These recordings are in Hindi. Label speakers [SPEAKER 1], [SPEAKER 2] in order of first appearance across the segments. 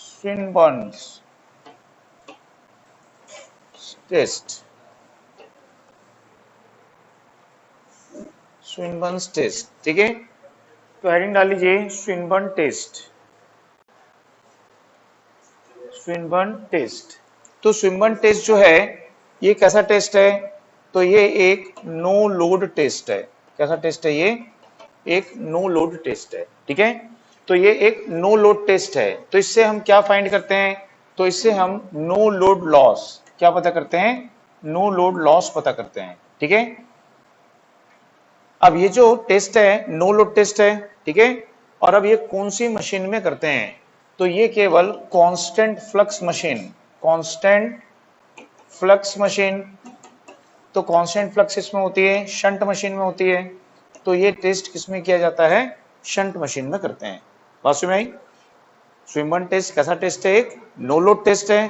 [SPEAKER 1] स्विनबर्न्स टेस्ट, स्विनबर्न्स टेस्ट, ठीक है। तो हेडिंग डाल लीजिए स्विनबर्न टेस्ट, स्विनबर्न टेस्ट। तो स्विनबर्न टेस्ट जो है ये कैसा टेस्ट है? तो ये एक नो लोड टेस्ट है। कैसा टेस्ट है? ये एक नो लोड टेस्ट है, ठीक है। तो ये एक नो लोड टेस्ट है। तो इससे हम क्या फाइंड करते हैं? तो इससे हम नो लोड लॉस क्या पता करते हैं? नो लोड लॉस पता करते हैं, ठीक है। अब ये जो टेस्ट है नो लोड टेस्ट है, ठीक है। और अब ये कौन सी मशीन में करते हैं? तो ये केवल constant flux machine, constant flux machine. तो कांस्टेंट फ्लक्स इसमें होती है, शंट मशीन में होती है। तो ये टेस्ट किसमें किया जाता है? शंट मशीन में करते हैं। बात समझ में आई? स्विनबर्न टेस्ट कैसा टेस्ट है? एक नो लोड टेस्ट है।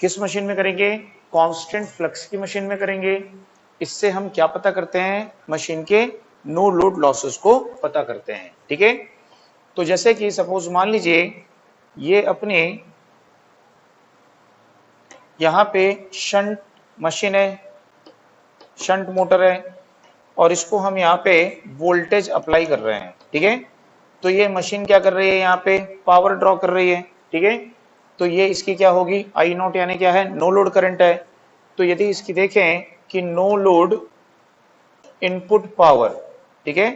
[SPEAKER 1] किस मशीन में करेंगे? कांस्टेंट फ्लक्स की मशीन में करेंगे। इससे हम क्या पता करते हैं? मशीन के नो लोड लॉसेस को पता करते हैं, ठीक है। तो जैसे कि सपोज मान लीजिए ये अपने यहां पे शंट मशीन है, शंट मोटर है, और इसको हम यहाँ पे वोल्टेज अप्लाई कर रहे हैं, ठीक है। तो ये मशीन क्या कर रही है? यहाँ पे पावर ड्रॉ कर रही है, ठीक है। तो ये इसकी क्या होगी? आई नॉट, यानी क्या है? नो लोड करंट है। तो यदि इसकी देखें कि नो लोड इनपुट पावर, ठीक है,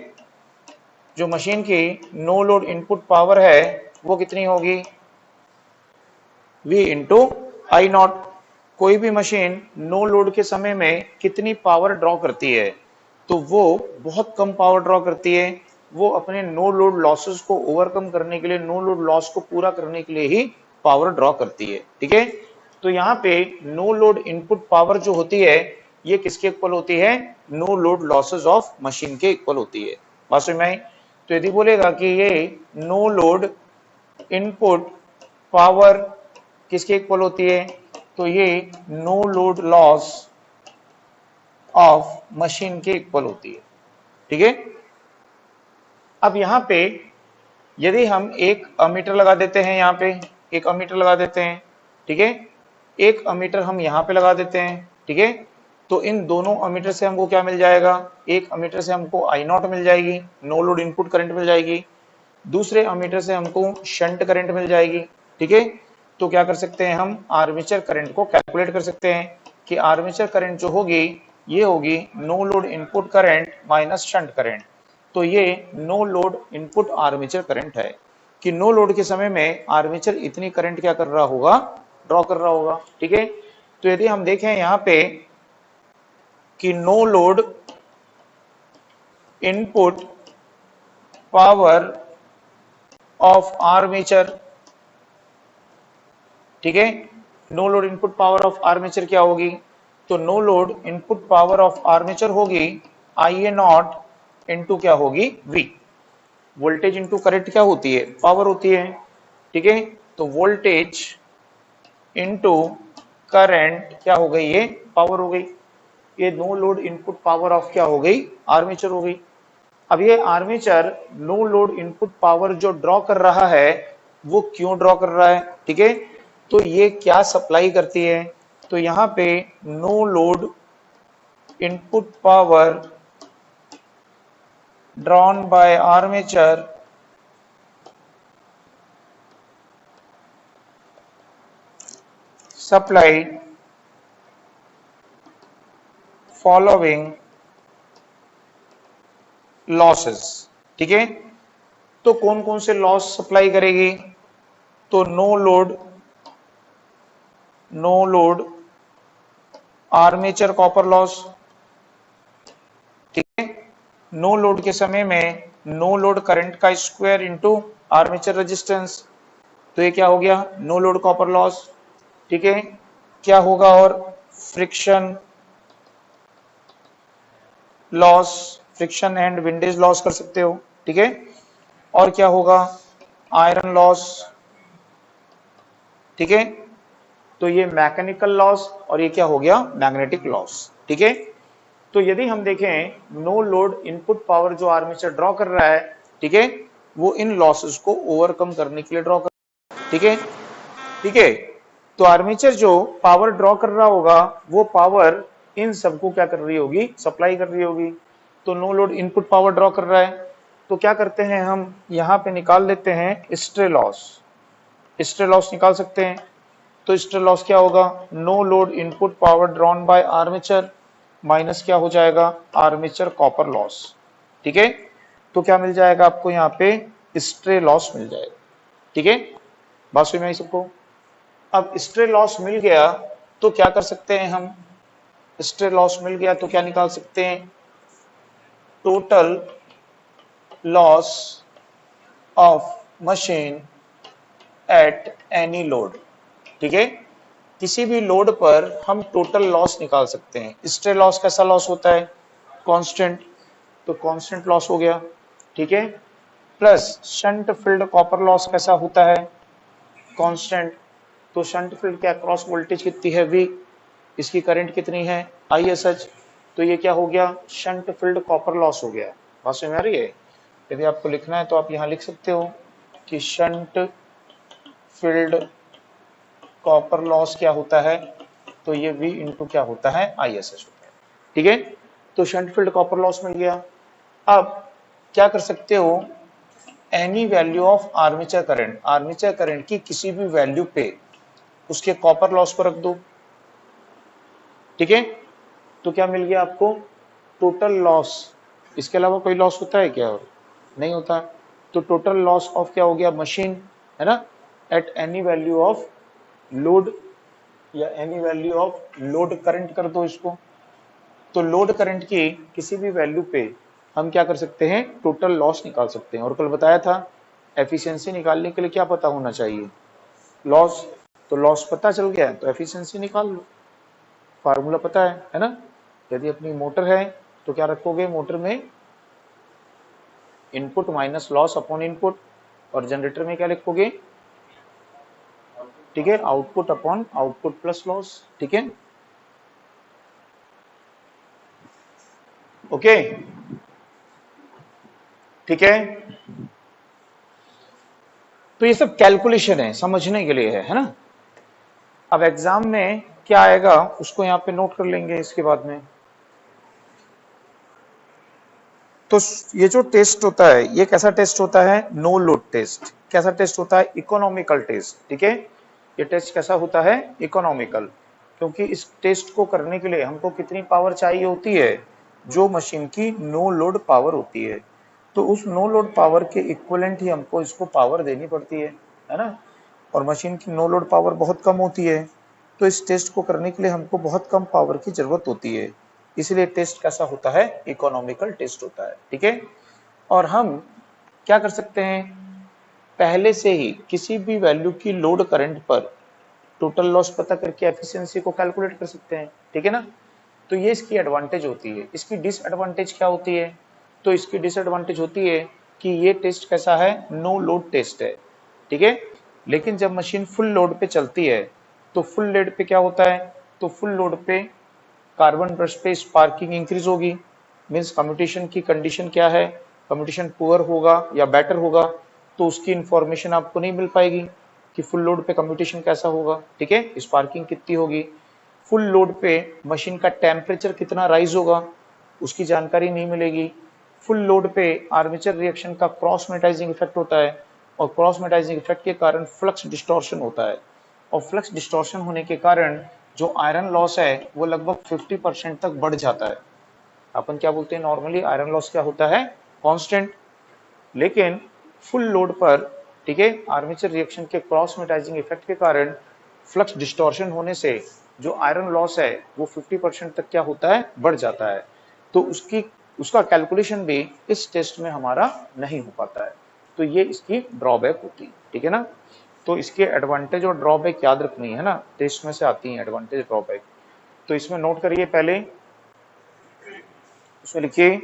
[SPEAKER 1] जो मशीन की नो लोड इनपुट पावर है वो कितनी होगी? V into I not. कोई भी मशीन नो लोड के समय में कितनी पावर ड्रॉ करती है? तो वो बहुत कम पावर ड्रॉ करती है। वो अपने नो लोड लॉसेस को ओवरकम करने के लिए, नो लोड लॉस को पूरा करने के लिए ही पावर ड्रॉ करती है, ठीक है। तो यहाँ पे नो लोड इनपुट पावर जो होती है ये किसके इक्वल होती है? No load losses of machine के इक्वल होती है। बात समझ में आई? तो यदि बोलेगा कि ये नो लोड इनपुट पावर किसके इक्वल होती है? तो ये no load loss of machine के इक्वल होती है, ठीक है। अब यहां पे यदि हम एक अमीटर लगा देते हैं, यहां पे एक अमीटर लगा देते हैं, ठीक है। एक अमीटर हम यहां पे लगा देते हैं, ठीक है। तो इन दोनों अमीटर से हमको क्या मिल जाएगा? एक अमीटर से हमको आई नॉट मिल जाएगी, नो लोड इनपुट करंट मिल जाएगी। दूसरे अमीटर से हमको शंट करंट मिल जाएगी, ठीक है। तो क्या कर सकते हैं? हम आर्मेचर करंट को कैलकुलेट कर सकते हैं कि आर्मेचर करंट जो होगी ये होगी no load input current minus shunt current. तो ये no load input armature current है कि नो लोड के समय में आर्मेचर इतनी करंट क्या कर रहा होगा? ड्रॉ कर रहा होगा, ठीक है। तो यदि हम देखें यहां पे कि no load input power of armature, ठीक है, no load input power of armature क्या होगी? तो no load input power of armature होगी आई ए नॉट इंटू क्या होगी? वी। वोल्टेज इंटू करंट क्या होती है? पावर होती है, ठीक है। तो वोल्टेज इंटू करंट क्या हो गई? ये पावर हो गई। ये no load input power of क्या हो गई? आर्मेचर हो गई। अब ये armature no load input power जो ड्रॉ कर रहा है वो क्यों ड्रॉ कर रहा है? ठीक है, तो ये क्या सप्लाई करती है? तो यहां पे no load input power drawn by armature supplied following losses, ठीक है। तो कौन कौन से लॉस सप्लाई करेगी? तो no load armature copper loss, ठीक है। नो लोड के समय में नो लोड करंट का स्क्वायर इंटू आर्मेचर रेजिस्टेंस, तो ये क्या हो गया? नो लोड कॉपर लॉस, ठीक है। क्या होगा? और friction loss, friction and windage loss कर सकते हो, ठीक है। और क्या होगा? आयरन लॉस, ठीक है। तो ये मैकेनिकल लॉस और ये क्या हो गया? मैग्नेटिक लॉस, ठीक है। तो यदि हम देखें नो लोड इनपुट पावर जो आर्मेचर ड्रॉ कर रहा है, ठीक है, वो इन लॉसेस को ओवरकम करने के लिए ड्रॉ कर, ठीक है, ठीक है। तो आर्मेचर जो पावर ड्रॉ कर रहा होगा वो पावर इन सबको क्या कर रही होगी, सप्लाई कर रही होगी। तो no load input power draw कर रहा है, तो क्या करते हैं हम यहां पे निकाल लेते हैं स्ट्रे लॉस, स्ट्रे लॉस निकाल सकते हैं। तो स्ट्रे लॉस क्या होगा, no load input power drawn by armature minus क्या हो जाएगा, आर्मेचर कॉपर लॉस। ठीक है, तो क्या मिल जाएगा आपको यहाँ पे स्ट्रे लॉस मिल जाएगा। ठीक है, बात समझ में आई सबको। अब स्ट्रे लॉस मिल गया तो क्या कर सकते हैं हम, स्ट्रे लॉस मिल गया तो क्या निकाल सकते हैं, total loss of machine at any load. ठीक है, किसी भी लोड पर हम टोटल लॉस निकाल सकते हैं। स्ट्रे लॉस कैसा लॉस होता है, कांस्टेंट, तो कांस्टेंट लॉस हो गया। ठीक है, plus shunt field copper loss कैसा होता है, कांस्टेंट, तो शंट फील्ड के अक्रॉस वोल्टेज कितनी है, वी, इसकी करंट कितनी है, ISH, तो ये क्या हो गया, शंट फील्ड कॉपर लॉस हो गया। बात समझ में आ रही है। यदि आपको लिखना है तो आप यहां लिख सकते हो कि शंट फील्ड कॉपर लॉस क्या होता है, तो ये V इंटू क्या होता है, ISH होता है। ठीक है, तो शंट फील्ड कॉपर लॉस मिल गया। अब क्या कर सकते हो, any value of armature current, armature current की किसी भी वैल्यू पे उसके कॉपर लॉस को रख दो। ठीक है, तो क्या मिल गया आपको, टोटल लॉस, इसके अलावा कोई लॉस होता है क्या, और नहीं होता। तो टोटल लॉस ऑफ क्या हो गया, मशीन, है ना, at any value of load या any value of load current कर दो इसको। तो लोड करंट की किसी भी वैल्यू पे हम क्या कर सकते हैं, टोटल लॉस निकाल सकते हैं। और कल बताया था एफिशिएंसी निकालने के लिए क्या पता होना चाहिए, लॉस। तो लॉस पता चल गया तो एफिशिएंसी निकाल लो, फार्मूला पता है ना। यदि अपनी मोटर है तो क्या रखोगे, मोटर में input minus loss upon input, और जनरेटर में क्या लिखोगे, ठीक है, output upon output plus loss. ठीक है, ओके, ठीक है। तो ये सब कैलकुलेशन है, समझने के लिए है ना। अब एग्जाम में क्या आएगा उसको यहाँ पे नोट कर लेंगे इसके बाद में। तो ये जो टेस्ट होता है ये कैसा टेस्ट होता है, नो लोड टेस्ट। कैसा टेस्ट होता है, इकोनॉमिकल टेस्ट। ठीक है, ये टेस्ट कैसा होता है, इकोनॉमिकल, क्योंकि इस टेस्ट को करने के लिए हमको कितनी पावर चाहिए होती है, जो मशीन की नो लोड पावर होती है। तो उस नो लोड पावर के इक्विवेलेंट ही हमको इसको पावर देनी पड़ती है ना। और मशीन की नो लोड पावर बहुत कम होती है, तो इस टेस्ट को करने के लिए हमको बहुत कम पावर की जरूरत होती है। इसलिए टेस्ट कैसा होता है, इकोनॉमिकल टेस्ट होता है। ठीक है, और हम क्या कर सकते हैं, पहले से ही किसी भी वैल्यू की लोड करंट पर टोटल लॉस पता करके एफिशिएंसी को कैलकुलेट कर सकते हैं। ठीक है ना, तो ये इसकी एडवांटेज होती है। इसकी डिसएडवांटेज क्या होती है, तो इसकी डिसएडवांटेज होती है कि ये टेस्ट कैसा है, नो लोड टेस्ट है। ठीक है, लेकिन जब मशीन फुल लोड पे चलती है तो फुल लोड पे क्या होता है, तो फुल लोड पे कार्बन ब्रश पे स्पार्किंग इंक्रीज होगी। मीन्स कम्यूटेशन की कंडीशन क्या है, कम्यूटेशन पुअर होगा या बेटर होगा, तो उसकी इंफॉर्मेशन आपको नहीं मिल पाएगी कि फुल लोड पे कम्यूटेशन कैसा होगा। ठीक है, स्पार्किंग कितनी होगी, फुल लोड पे मशीन का टेम्परेचर कितना राइज होगा, उसकी जानकारी नहीं मिलेगी। फुल लोड पे आर्मेचर रिएक्शन का क्रॉस मैग्नेटाइजिंग इफेक्ट होता है, और क्रॉस मैग्नेटाइजिंग इफेक्ट के कारण फ्लक्स डिस्टॉर्शन होता है, और फ्लक्स डिस्टॉर्शन होने के कारण जो आयरन लॉस है वो लगभग 50% तक बढ़ जाता है। अपन क्या बोलते हैं, नॉर्मली आयरन लॉस क्या होता है, कांस्टेंट, लेकिन फुल लोड पर, ठीक है, आर्मेचर रिएक्शन के क्रॉस मैग्नेटाइजिंग इफेक्ट के कारण फ्लक्स डिस्टॉर्शन होने से जो आयरन लॉस है वो 50% तक क्या होता है, बढ़ जाता है। तो उसका कैलकुलेशन भी इस टेस्ट में हमारा नहीं हो पाता है। तो ये इसकी ड्रॉबैक होती है। ठीक है ना, तो इसके एडवांटेज और ड्रॉबैक याद रखनी है ना, टेस्ट में से आती है एडवांटेज ड्रॉबैक। तो इसमें नोट करिए, पहले इसमें लिखिए,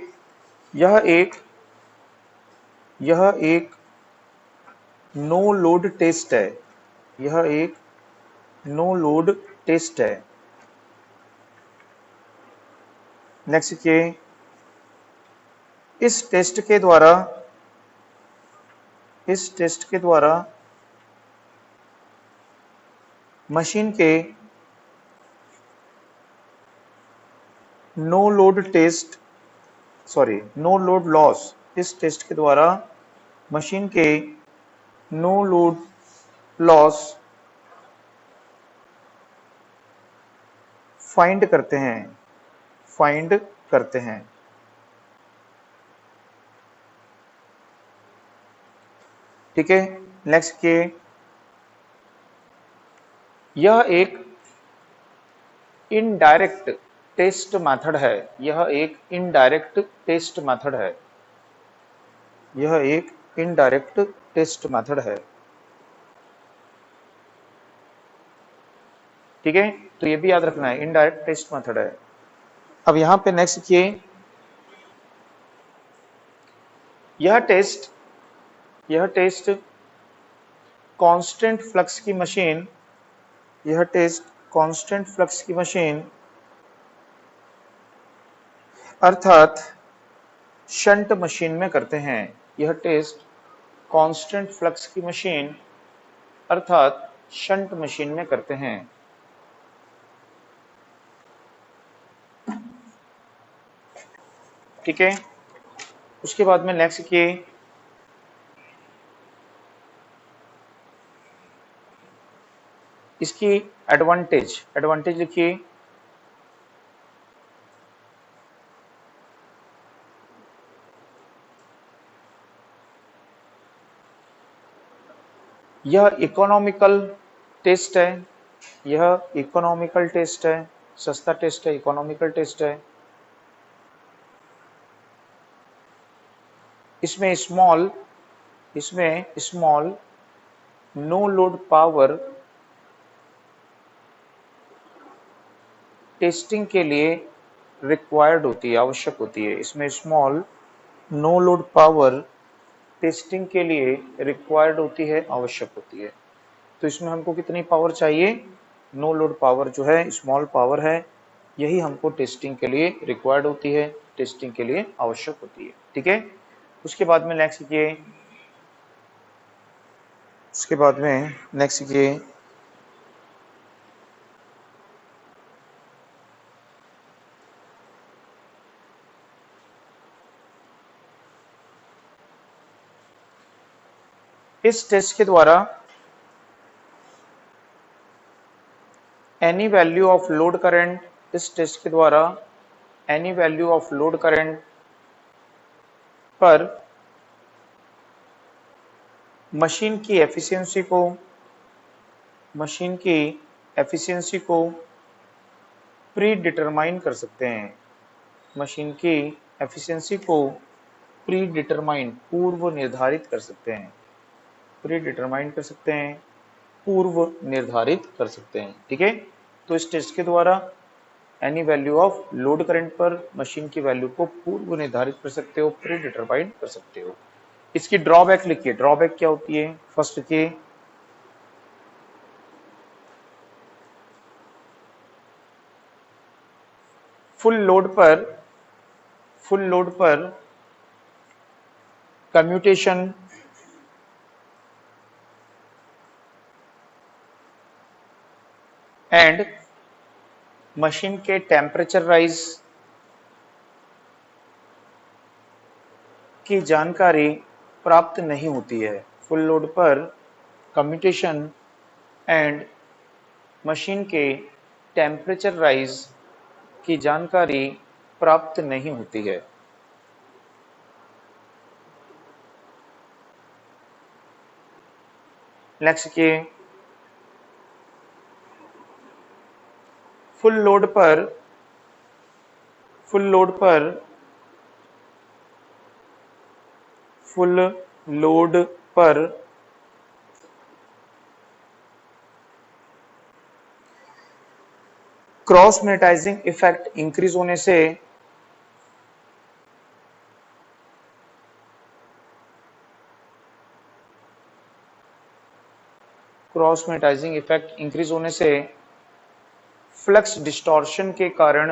[SPEAKER 1] यह एक नो लोड टेस्ट है, यह एक नो लोड टेस्ट है। नेक्स्ट के, इस टेस्ट के द्वारा मशीन के no load test no load loss, इस टेस्ट के द्वारा मशीन के नो लोड लॉस फाइंड करते हैं। ठीक है, नेक्स्ट के यह एक इनडायरेक्ट टेस्ट मेथड है। यह एक इनडायरेक्ट टेस्ट मेथड है। यह एक इनडायरेक्ट टेस्ट मेथड है। ठीक है, तो ये भी याद रखना है, इनडायरेक्ट टेस्ट मेथड है। अब यहां पे नेक्स्ट किए, यह टेस्ट कांस्टेंट फ्लक्स की मशीन, यह टेस्ट कांस्टेंट फ्लक्स की मशीन अर्थात शंट मशीन में करते हैं। यह टेस्ट कांस्टेंट फ्लक्स की मशीन अर्थात शंट मशीन में करते हैं। ठीक है, उसके बाद में नेक्स्ट किए, इसकी एडवांटेज लिखिए। यह इकोनॉमिकल टेस्ट है। यह इकोनॉमिकल टेस्ट है, सस्ता टेस्ट है, इकोनॉमिकल टेस्ट है। इसमें small no load power testing के लिए रिक्वायर्ड होती है, आवश्यक होती है। इसमें small no load power testing के लिए रिक्वायर्ड होती है, आवश्यक होती है। तो इसमें हमको कितनी पावर चाहिए? नो लोड पावर जो है, स्मॉल पावर है, यही हमको टेस्टिंग के लिए रिक्वायर्ड होती है, टेस्टिंग के लिए आवश्यक होती है। ठीक है, उसके बाद में नेक्स्ट ये, इस टेस्ट के द्वारा any value of load current, इस टेस्ट के द्वारा any value of load current पर मशीन की एफिशिएंसी को प्री डिटरमाइन कर सकते हैं। मशीन की एफिशिएंसी को प्री डिटरमाइन, पूर्व निर्धारित कर सकते हैं। प्री डिटरमाइन कर सकते हैं, पूर्व निर्धारित कर सकते हैं। ठीक है, तो इस टेस्ट के द्वारा any value of load current पर मशीन की वैल्यू को पूर्व निर्धारित कर सकते हो, प्री डिटरमाइन कर सकते हो। इसकी ड्रॉबैक लिखिए, ड्रॉबैक क्या होती है? फर्स्ट के फुल लोड पर कम्यूटेशन एंड मशीन के टेम्परेचर राइज की जानकारी प्राप्त नहीं होती है। फुल लोड पर कम्यूटेशन एंड मशीन के टेम्परेचर राइज की जानकारी प्राप्त नहीं होती है। नेक्स्ट के फुल लोड पर क्रॉस मैग्नेटाइजिंग इफेक्ट इंक्रीज होने से फ्लक्स डिस्टॉर्शन के कारण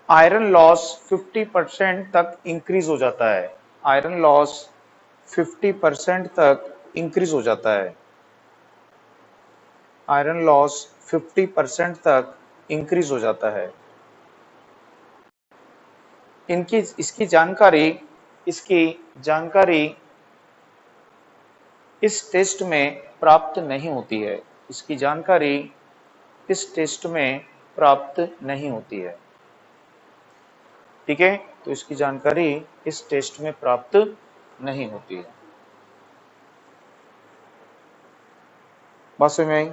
[SPEAKER 1] आयरन लॉस 50% तक इंक्रीज हो जाता है। आयरन लॉस 50% तक इंक्रीज हो जाता है। आयरन लॉस 50% तक इंक्रीज हो जाता है। इसकी जानकारी इस टेस्ट में प्राप्त नहीं होती है। इसकी जानकारी इस टेस्ट में प्राप्त नहीं होती है। ठीक है, तो इसकी जानकारी इस टेस्ट में प्राप्त नहीं होती है। बात समझ में आई?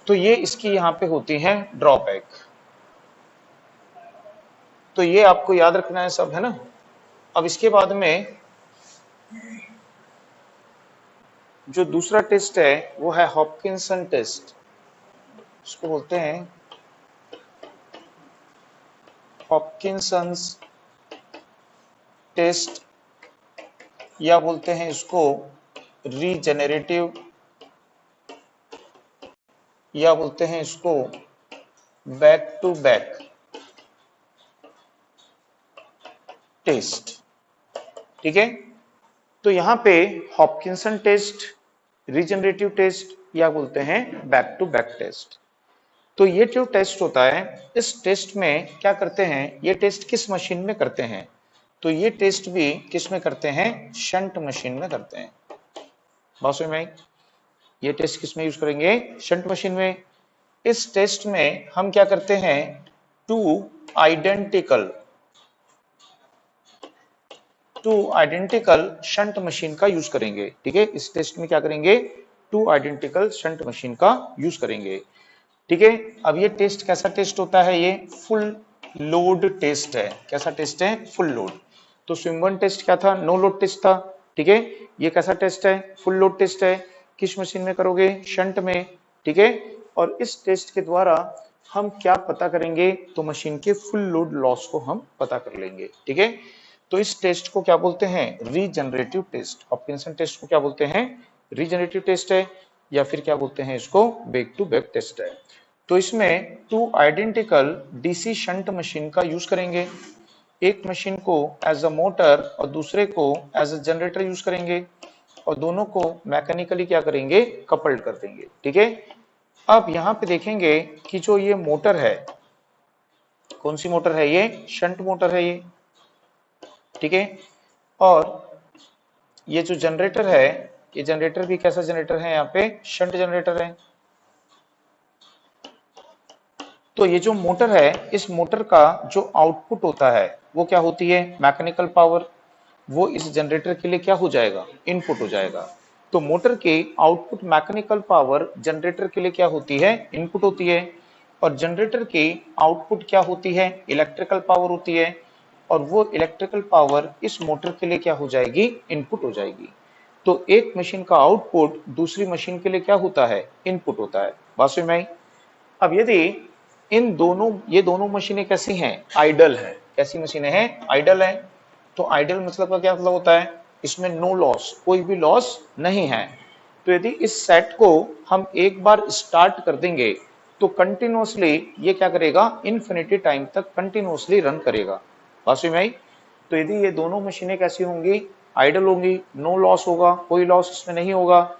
[SPEAKER 1] तो ये इसकी यहां पे होती है ड्रॉबैक। तो ये आपको याद रखना है सब, है ना। अब इसके बाद में जो दूसरा टेस्ट है वो है हॉपकिंसन टेस्ट। इसको बोलते हैं हॉपकिंसंस टेस्ट, या बोलते हैं इसको रीजेनरेटिव, या बोलते हैं इसको बैक टू बैक टेस्ट। ठीक है, तो यहां पे हॉपकिंसन टेस्ट, रीजेनरेटिव टेस्ट, या बोलते हैं बैक टू बैक टेस्ट। तो ये जो टेस्ट होता है, इस टेस्ट में क्या करते हैं, ये टेस्ट किस मशीन में करते हैं, तो ये टेस्ट भी किस में करते हैं, शंट मशीन में करते हैं। बात समझ में आई? ये टेस्ट किस में यूज करेंगे, शंट मशीन में। इस टेस्ट में हम क्या करते हैं, टू आइडेंटिकल शंट मशीन का यूज करेंगे। ठीक है, इस टेस्ट में क्या करेंगे, टू आइडेंटिकल शंट मशीन का यूज करेंगे। ठीक है, अब ये टेस्ट कैसा टेस्ट होता है, ये फुल लोड टेस्ट है। कैसा टेस्ट है, फुल लोड। तो स्विमबर्न टेस्ट क्या था, नो लोड टेस्ट था। ठीक है, ये कैसा टेस्ट है, फुल लोड टेस्ट है। किस मशीन में करोगे, शंट में। ठीक है, और इस टेस्ट के द्वारा हम क्या पता करेंगे, तो मशीन के फुल लोड लॉस को हम पता कर लेंगे। ठीक है, तो इस टेस्ट को क्या बोलते हैं, रीजनरेटिव टेस्ट। हॉपकिंसन टेस्ट को क्या बोलते हैं, रीजनरेटिव टेस्ट है, या फिर क्या बोलते हैं इसको, बैक टू बैक टेस्ट है। तो इसमें two identical DC shunt machine का यूज करेंगे। एक मशीन को एज अ मोटर और दूसरे को एज अ जनरेटर यूज करेंगे, और दोनों को मैकेनिकली क्या करेंगे, कपल्ड कर देंगे। ठीक है, अब यहाँ पे देखेंगे कि जो ये मोटर है, कौन सी मोटर है, ये शंट मोटर है ये। ठीक है, और ये जो जनरेटर है, ये जनरेटर भी कैसा जनरेटर है, यहाँ पे शंट जनरेटर है। तो ये जो मोटर है, इस मोटर का जो आउटपुट होता है वो क्या होती है, मैकेनिकल पावर। वो इस जनरेटर के लिए क्या हो जाएगा, इनपुट हो जाएगा। तो मोटर के आउटपुट मैकेनिकल पावर जनरेटर के लिए क्या होती है, इनपुट होती है। और जनरेटर की आउटपुट क्या होती है, इलेक्ट्रिकल पावर होती है। और वो इलेक्ट्रिकल पावर इस मोटर के लिए क्या हो जाएगी, इनपुट हो जाएगी। तो एक मशीन का आउटपुट दूसरी मशीन के लिए क्या होता है, इनपुट होता है। बात समझ में आई? अब यदि ये दोनों मशीनें कैसी हैं, आइडल है। कैसी मशीनें हैं, आइडल है। तो आइडल मतलब का क्या मतलब होता है, इसमें नो लॉस, कोई भी लॉस नहीं है। तो यदि इस सेट को हम एक बार स्टार्ट कर देंगे तो कंटिन्यूअसली ये क्या करेगा, इन्फिनिटी टाइम तक कंटिन्यूअसली रन करेगा। बात समझ में आई? तो यदि ये दोनों मशीनें कैसी होंगी, आइडल होंगी, नो लॉस होगा, कोई लॉस इसमें नहीं होगा,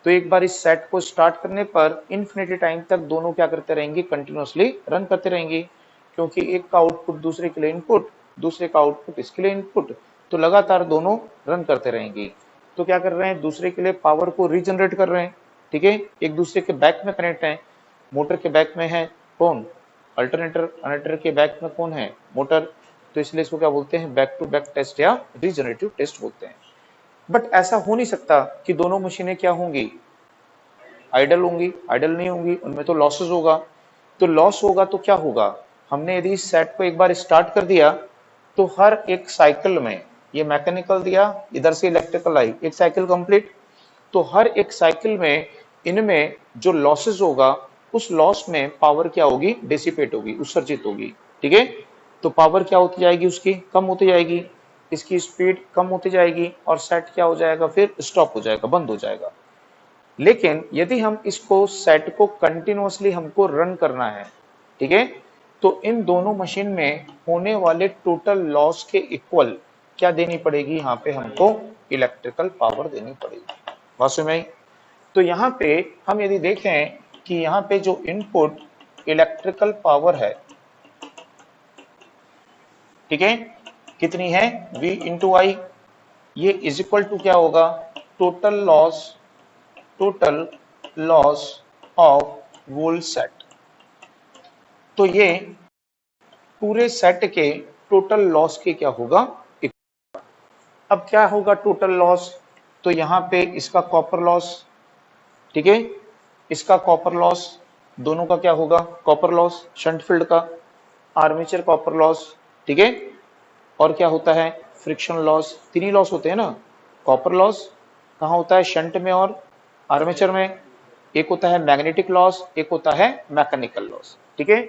[SPEAKER 1] तो एक बार इस सेट को स्टार्ट करने पर इन्फिनिटी टाइम तक दोनों क्या करते रहेंगे, कंटिन्यूअसली रन करते रहेंगे। क्योंकि एक का आउटपुट दूसरे के लिए इनपुट, दूसरे का आउटपुट इसके लिए इनपुट, तो लगातार दोनों रन करते रहेंगे। तो क्या कर रहे हैं, दूसरे के लिए पावर को रीजनरेट कर रहे हैं। ठीक है, एक दूसरे के बैक में कनेक्ट है। मोटर के बैक में है कौन, अल्टरनेटर, अल्टरनेटर के बैक में कौन है, मोटर। तो इसलिए इसको क्या बोलते हैं, बैक टू बैक टेस्ट या रीजनरेटिव टेस्ट बोलते हैं। बट ऐसा हो नहीं सकता कि दोनों मशीनें क्या होंगी, आइडल होंगी। आइडल नहीं होंगी, उनमें तो लॉसेस होगा। तो लॉस होगा तो क्या होगा, हमने यदि इस सेट को एक बार स्टार्ट कर दिया तो हर एक साइकिल में, ये मैकेनिकल दिया, इधर से इलेक्ट्रिकल आई, एक साइकिल कंप्लीट। तो हर एक साइकिल में इनमें जो लॉसेस होगा, उस लॉस में पावर क्या होगी, डिसिपेट होगी, उत्सर्जित होगी। ठीक है, तो पावर क्या होती जाएगी, उसकी कम होती जाएगी, इसकी स्पीड कम होती जाएगी, और सेट क्या हो जाएगा, फिर स्टॉप हो जाएगा, बंद हो जाएगा। लेकिन यदि हम इसको सेट को कंटिन्यूअसली हमको रन करना है, ठीक है। तो इन दोनों मशीन में होने वाले टोटल लॉस के इक्वल क्या देनी पड़ेगी, यहाँ पे हमको इलेक्ट्रिकल पावर देनी पड़ेगी। बात समझ में आई? तो यहाँ पे हम यदि देखें कि यहाँ पे जो इनपुट इलेक्ट्रिकल पावर है, ठीक है, कितनी है, V इंटू आई, ये इज इक्वल टू क्या होगा, total loss of whole set. तो ये पूरे सेट के टोटल लॉस के क्या होगा। अब क्या होगा टोटल लॉस, तो यहाँ पे इसका कॉपर लॉस, ठीक है, इसका कॉपर लॉस, दोनों का क्या होगा कॉपर लॉस, शंट फील्ड का, आर्मेचर कॉपर लॉस, ठीक है, और क्या होता है फ्रिक्शन लॉस। तीन ही लॉस होते हैं ना, कॉपर लॉस कहाँ होता है, शंट में और आर्मेचर में, एक होता है मैग्नेटिक लॉस, एक होता है मैकेनिकल लॉस, ठीक है।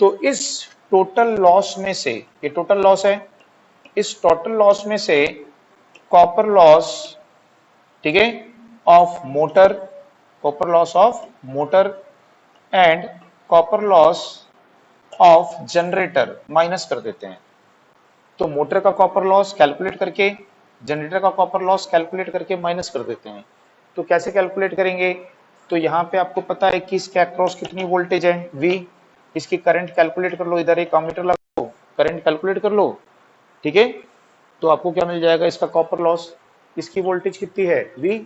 [SPEAKER 1] तो इस टोटल लॉस में से, ये टोटल लॉस है, इस टोटल लॉस में से कॉपर लॉस, ठीक है, of motor, copper loss of motor and copper loss of generator minus कर देते हैं। तो मोटर का कॉपर लॉस कैलकुलेट करके, जनरेटर का कॉपर लॉस कैलकुलेट करके माइनस कर देते हैं। तो कैसे कैलकुलेट करेंगे, तो यहाँ पे आपको पता है कि इसके अक्रॉस कितनी वोल्टेज है V, इसकी करंट कैलकुलेट कर लो, इधर एक अमीटर लगा लो, करंट कैलकुलेट कर लो, ठीक है। तो आपको क्या मिल जाएगा, इसका कॉपर लॉस, इसकी वोल्टेज कितनी है V,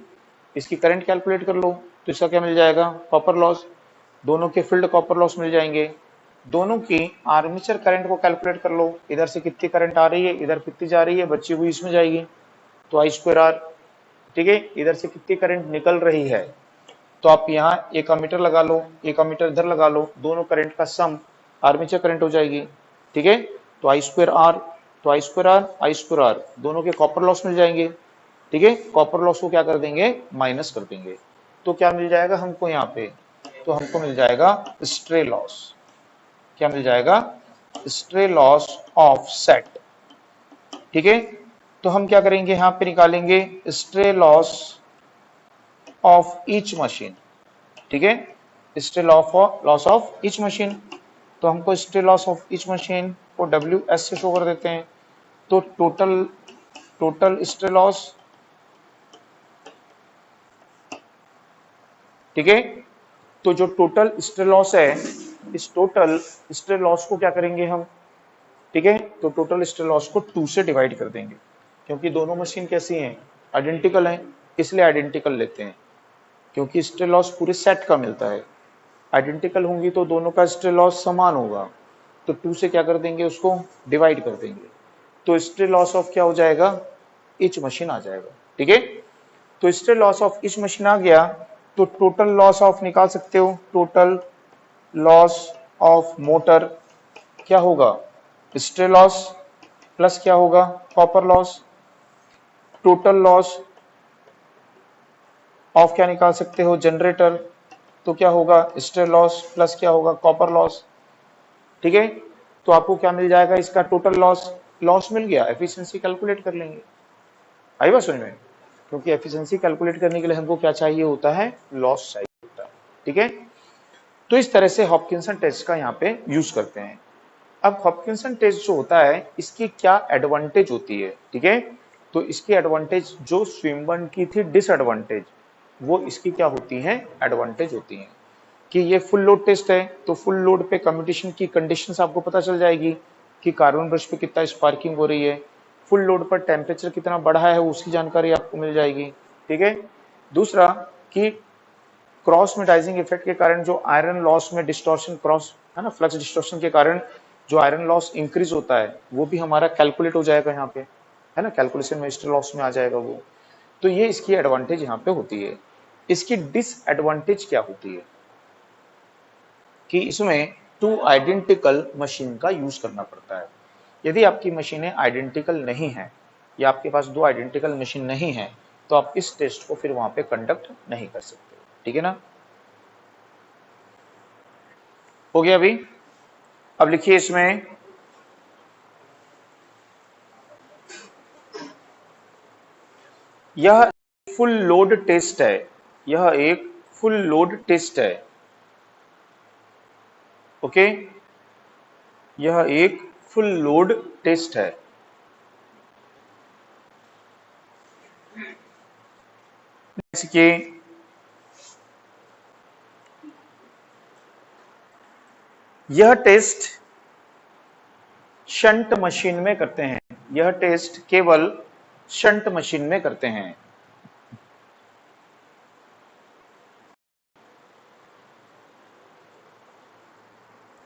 [SPEAKER 1] इसकी करंट कैलकुलेट कर लो, तो इसका क्या मिल जाएगा कॉपर लॉस, दोनों के फील्ड कॉपर लॉस मिल जाएंगे। दोनों की आर्मेचर करंट को कैलकुलेट कर लो, इधर से कितनी करंट आ रही है, इधर कितनी जा रही है, बची हुई इसमें जाएगी, तो आई स्क्वायर आर, ठीक है। इधर से कितनी करंट निकल रही है, तो आप यहाँ एक अमीटर लगा लो, एक अमीटर इधर लगा लो, दोनों करंट का सम आर्मेचर करंट हो जाएगी, ठीक है। तो आई स्क्वायर आर, तो I square R, I square R, दोनों के कॉपर लॉस मिल जाएंगे, ठीक है। कॉपर लॉस को क्या कर देंगे, माइनस कर देंगे। तो क्या मिल जाएगा हमको यहाँ पे, तो हमको मिल जाएगा स्ट्रे लॉस, क्या मिल जाएगा, स्ट्रे लॉस ऑफ सेट, ठीक है। तो हम क्या करेंगे, यहाँ पे निकालेंगे stray loss of each machine, ठीक है, stray loss of each machine. तो हमको stray loss of each machine को WS से शो कर देते हैं। तो टोटल स्ट्रे लॉस, ठीक है। तो जो टोटल स्ट्रे लॉस है, इस टोटल स्ट्रे लॉस को क्या करेंगे हम, ठीक है, तो टोटल स्ट्रे लॉस को 2 से डिवाइड कर देंगे, क्योंकि दोनों मशीन कैसी हैं, आइडेंटिकल हैं, इसलिए आइडेंटिकल लेते हैं, क्योंकि स्ट्रे लॉस पूरे सेट का मिलता है। आइडेंटिकल होंगी तो दोनों का स्ट्रे लॉस समान होगा, तो 2 से क्या कर देंगे, उसको डिवाइड कर देंगे। तो स्ट्रे लॉस ऑफ क्या हो जाएगा, ईच मशीन आ जाएगा, ठीक है। तो stray loss of each machine आ गया, तो टोटल लॉस ऑफ निकाल सकते हो, टोटल लॉस ऑफ मोटर क्या होगा, स्ट्रे लॉस प्लस क्या होगा copper loss, total loss of क्या निकाल सकते हो जनरेटर, तो क्या होगा स्ट्रे लॉस प्लस क्या होगा कॉपर लॉस, ठीक है। तो आपको क्या मिल जाएगा, इसका टोटल लॉस, लॉस मिल गया, एफिशिएंसी कैलकुलेट कर लेंगे। आई बात समझ में, क्योंकि एफिशिएंसी कैलकुलेट करने के लिए हमको क्या चाहिए होता है, लॉस चाहिए होता है, ठीक है। तो इस तरह से हॉपकिंसन टेस्ट का यहाँ पे यूज करते हैं। अब हॉपकिंसन टेस्ट जो होता है, इसकी क्या एडवांटेज होती है, ठीक है। तो इसकी एडवांटेज जो स्विमबर्न की थी डिसएडवांटेज, वो इसकी क्या होती है, एडवांटेज होती है, कि ये फुल लोड टेस्ट है। तो फुल लोड पे कम्यूटेशन की कंडीशंस आपको पता चल जाएगी कि कार्बन ब्रश पे कितना स्पार्किंग हो रही है, फुल लोड पर टेम्परेचर कितना बढ़ा है उसकी जानकारी आपको मिल जाएगी, ठीक है। दूसरा कि क्रॉस मेटाइजिंग इफेक्ट के कारण जो आयरन लॉस में डिस्टॉर्शन, क्रॉस है ना, फ्लक्स डिस्टॉर्शन के कारण जो आयरन लॉस इंक्रीज होता है, वो भी हमारा कैलकुलेट हो जाएगा यहाँ पे, है ना, कैलकुलेशन में स्ट्रे लॉस में आ जाएगा वो। तो ये इसकी एडवांटेज यहाँ पे होती है। इसकी डिसएडवांटेज क्या होती है, कि इसमें 2 आइडेंटिकल मशीन का यूज करना पड़ता है। यदि आपकी मशीनें आइडेंटिकल नहीं है, या आपके पास 2 आइडेंटिकल मशीन नहीं है, तो आप इस टेस्ट को फिर वहां पे कंडक्ट नहीं कर सकते, ठीक है ना। हो गया अभी। अब लिखिए इसमें, यह फुल लोड टेस्ट है, यह एक फुल लोड टेस्ट है, ओके, यह एक फुल लोड टेस्ट है। इसके यह टेस्ट शंट मशीन में करते हैं, यह टेस्ट केवल शंट मशीन में करते हैं।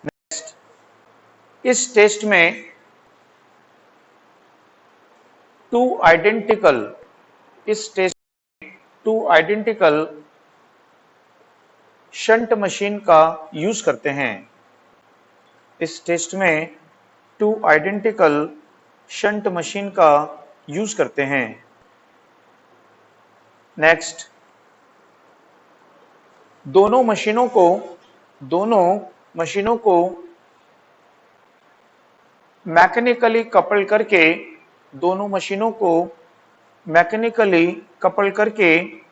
[SPEAKER 1] नेक्स्ट, इस टेस्ट में इस टेस्ट में टू आइडेंटिकल शंट मशीन का यूज करते हैं। इस टेस्ट में टू आइडेंटिकल शंट मशीन का यूज करते हैं। नेक्स्ट, दोनों मशीनों को मैकेनिकली कपल करके दोनों मशीनों को मैकेनिकली कपल करके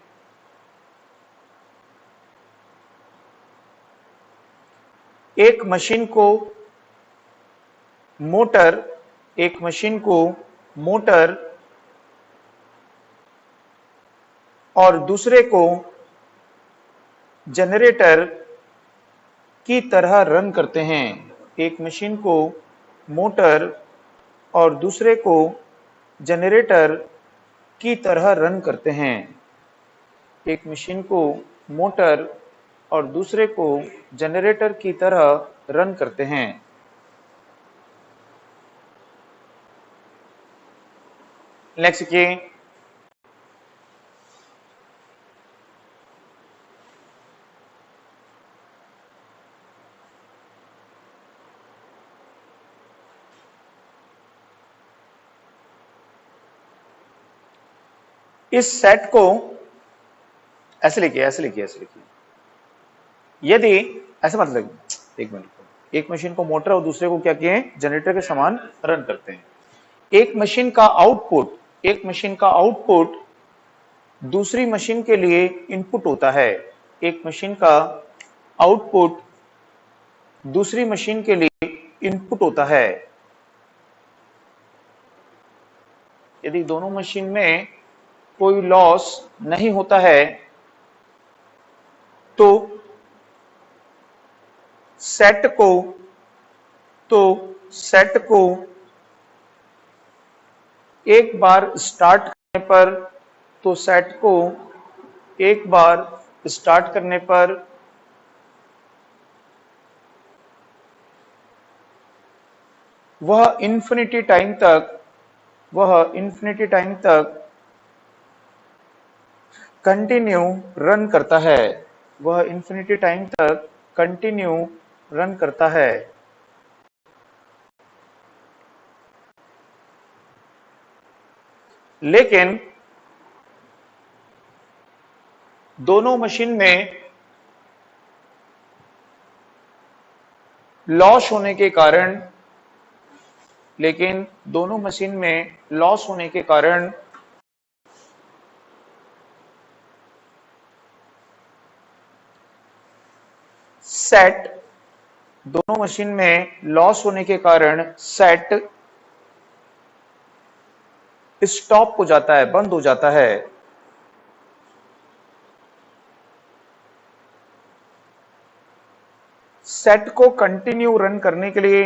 [SPEAKER 1] एक मशीन को मोटर और दूसरे को जनरेटर की तरह रन करते हैं। एक मशीन को मोटर और दूसरे को जनरेटर की तरह रन करते हैं। एक मशीन को मोटर और दूसरे को जनरेटर की तरह रन करते हैं। नेक्स्ट के इस सेट को ऐसे लिखिए यदि ऐसे मतलब एक मिनट, एक मशीन को मोटर और दूसरे को क्या किए जनरेटर के समान रन करते हैं। एक मशीन का आउटपुट दूसरी मशीन के लिए इनपुट होता है। एक मशीन का आउटपुट दूसरी मशीन के लिए इनपुट होता है। यदि दोनों मशीन में कोई लॉस नहीं होता है तो सेट को एक बार स्टार्ट करने पर वह इन्फिनिटी टाइम तक कंटिन्यू रन करता है। वह इन्फिनिटी टाइम तक कंटिन्यू रन करता है। लेकिन दोनों मशीन में लॉस होने के कारण सेट स्टॉप हो जाता है, बंद हो जाता है। सेट को कंटिन्यू रन करने के लिए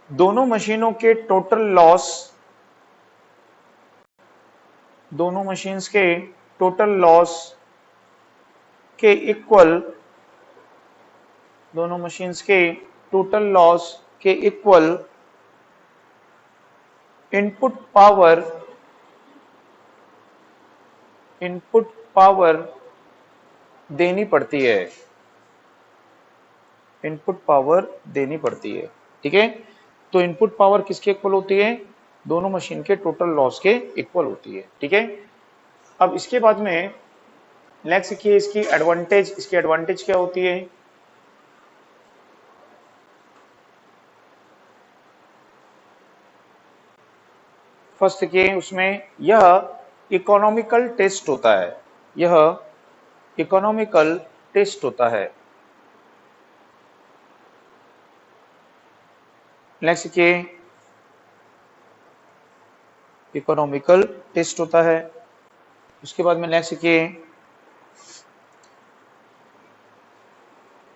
[SPEAKER 1] दोनों मशीनों के टोटल लॉस के इक्वल इनपुट पावर देनी पड़ती है। ठीक है, तो इनपुट पावर किसके इक्वल होती है? दोनों मशीन के टोटल लॉस के इक्वल होती है। ठीक है, अब इसके बाद में नेक्स्ट देखिए इसकी एडवांटेज क्या होती है। फर्स्ट के उसमें यह इकोनॉमिकल टेस्ट होता है, यह इकोनॉमिकल टेस्ट होता है। नेक्स्ट के इकोनॉमिकल टेस्ट होता है। उसके बाद में नेक्स्ट के